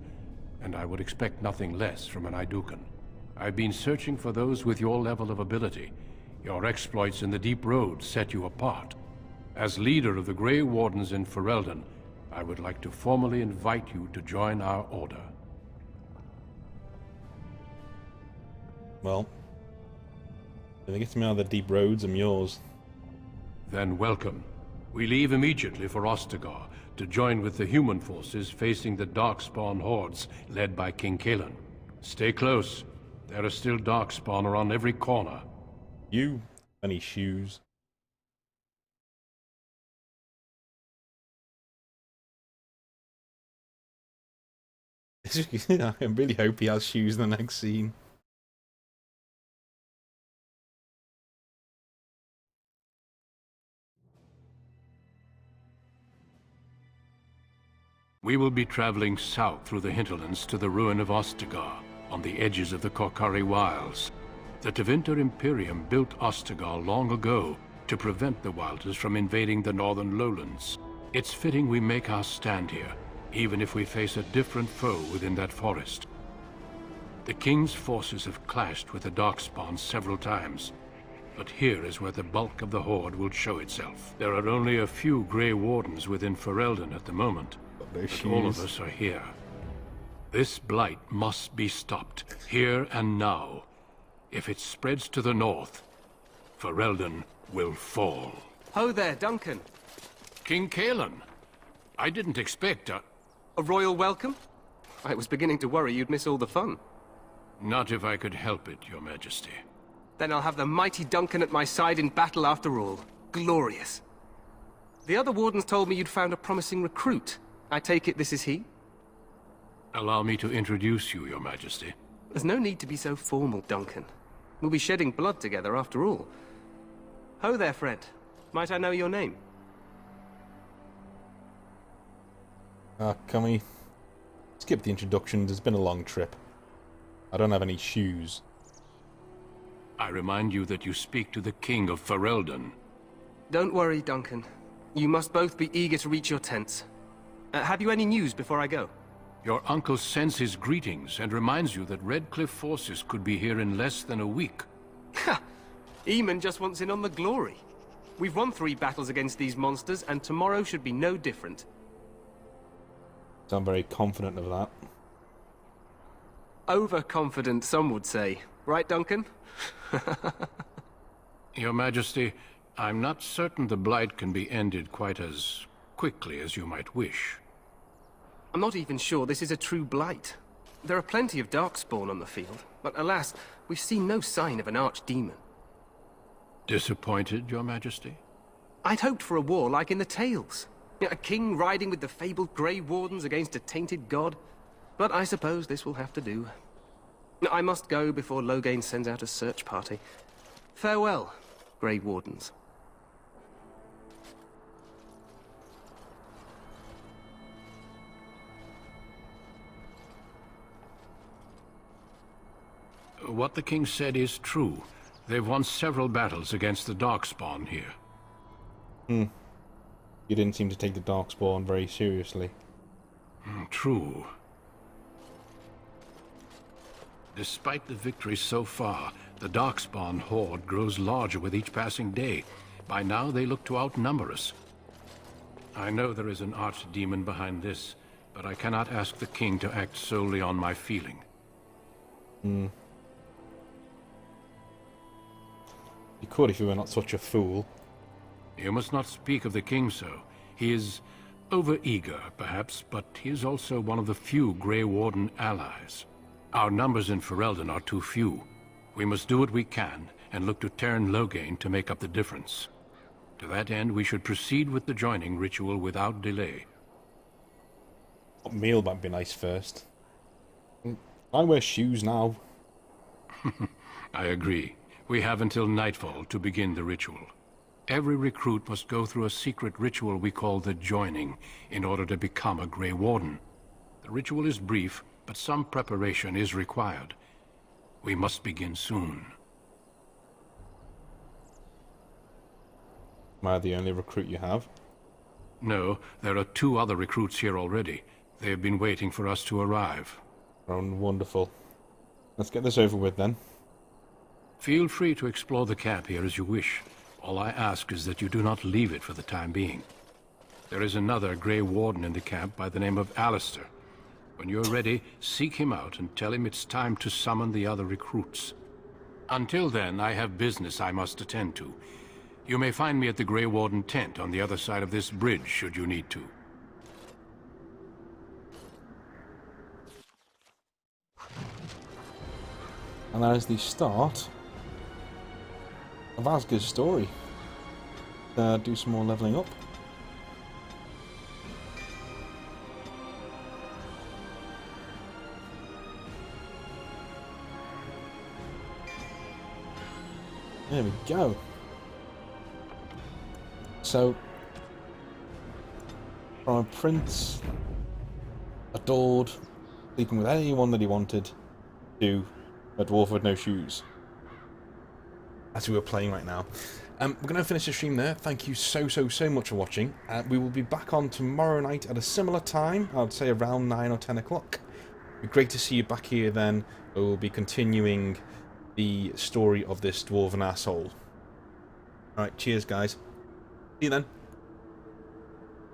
and I would expect nothing less from an Idukan. I've been searching for those with your level of ability. Your exploits in the deep roads set you apart. As leader of the Grey Wardens in Ferelden, I would like to formally invite you to join our order. Well, if it gets me out of the deep roads, I'm yours. Then welcome. We leave immediately for Ostagar to join with the human forces facing the Darkspawn hordes led by King Kaelan. Stay close. There are still Darkspawn around every corner. You, any shoes? I really hope he has shoes in the next scene. We will be traveling south through the hinterlands to the ruin of Ostagar, on the edges of the Korkari Wilds. The Tevinter Imperium built Ostagar long ago to prevent the Wilders from invading the northern lowlands. It's fitting we make our stand here, even if we face a different foe within that forest. The King's forces have clashed with the Darkspawn several times, but here is where the bulk of the Horde will show itself. There are only a few Grey Wardens within Ferelden at the moment, but all of us are here. This blight must be stopped, here and now. If it spreads to the north, Ferelden will fall. Ho there, Duncan. King Kaelan. I didn't expect a royal welcome? I was beginning to worry you'd miss all the fun. Not if I could help it, Your Majesty. Then I'll have the mighty Duncan at my side in battle after all. Glorious. The other wardens told me you'd found a promising recruit. I take it this is he? Allow me to introduce you, Your Majesty. There's no need to be so formal, Duncan. We'll be shedding blood together after all. Ho there, friend. Might I know your name? Can we skip the introductions? It's been a long trip. I don't have any shoes. I remind you that you speak to the King of Ferelden. Don't worry, Duncan. You must both be eager to reach your tents. Have you any news before I go? Your uncle sends his greetings and reminds you that Redcliffe forces could be here in less than a week. Ha! Eamon just wants in on the glory. We've won 3 battles against these monsters, and tomorrow should be no different. So I'm very confident of that. Overconfident, some would say. Right, Duncan? Your Majesty, I'm not certain the Blight can be ended quite as quickly as you might wish. I'm not even sure this is a true blight. There are plenty of Darkspawn on the field, but alas, we've seen no sign of an archdemon. Disappointed, Your Majesty? I'd hoped for a war like in the tales. A king riding with the fabled Grey Wardens against a tainted god. But I suppose this will have to do. I must go before Loghain sends out a search party. Farewell, Grey Wardens. What the king said is true. They've won several battles against the Darkspawn here. You didn't seem to take the Darkspawn very seriously. True. Despite the victories so far, the Darkspawn horde grows larger with each passing day. By now, they look to outnumber us. I know there is an archdemon behind this, but I cannot ask the king to act solely on my feeling. You could if you were not such a fool. You must not speak of the king so. He is over-eager, perhaps, but he is also one of the few Grey Warden allies. Our numbers in Ferelden are too few. We must do what we can, and look to turn Loghain to make up the difference. To that end, we should proceed with the joining ritual without delay. A meal might be nice first. I wear shoes now. I agree. We have until nightfall to begin the ritual. Every recruit must go through a secret ritual we call the Joining in order to become a Grey Warden. The ritual is brief, but some preparation is required. We must begin soon. Am I the only recruit you have? No, there are 2 other recruits here already. They have been waiting for us to arrive. Oh, wonderful. Let's get this over with then. Feel free to explore the camp here as you wish. All I ask is that you do not leave it for the time being. There is another Grey Warden in the camp by the name of Alistair. When you're ready, seek him out and tell him it's time to summon the other recruits. Until then, I have business I must attend to. You may find me at the Grey Warden tent on the other side of this bridge, should you need to. And that is the start of Asger's story. Do some more leveling up. There we go. So, from a prince, adored, sleeping with anyone that he wanted, to a dwarf with no shoes. As we were playing right now. We're going to finish the stream there. Thank you so much for watching. We will be back on tomorrow night at a similar time. I would say around 9 or 10 o'clock. It'd be great to see you back here then. We'll be continuing the story of this dwarven asshole. Alright, cheers guys. See you then.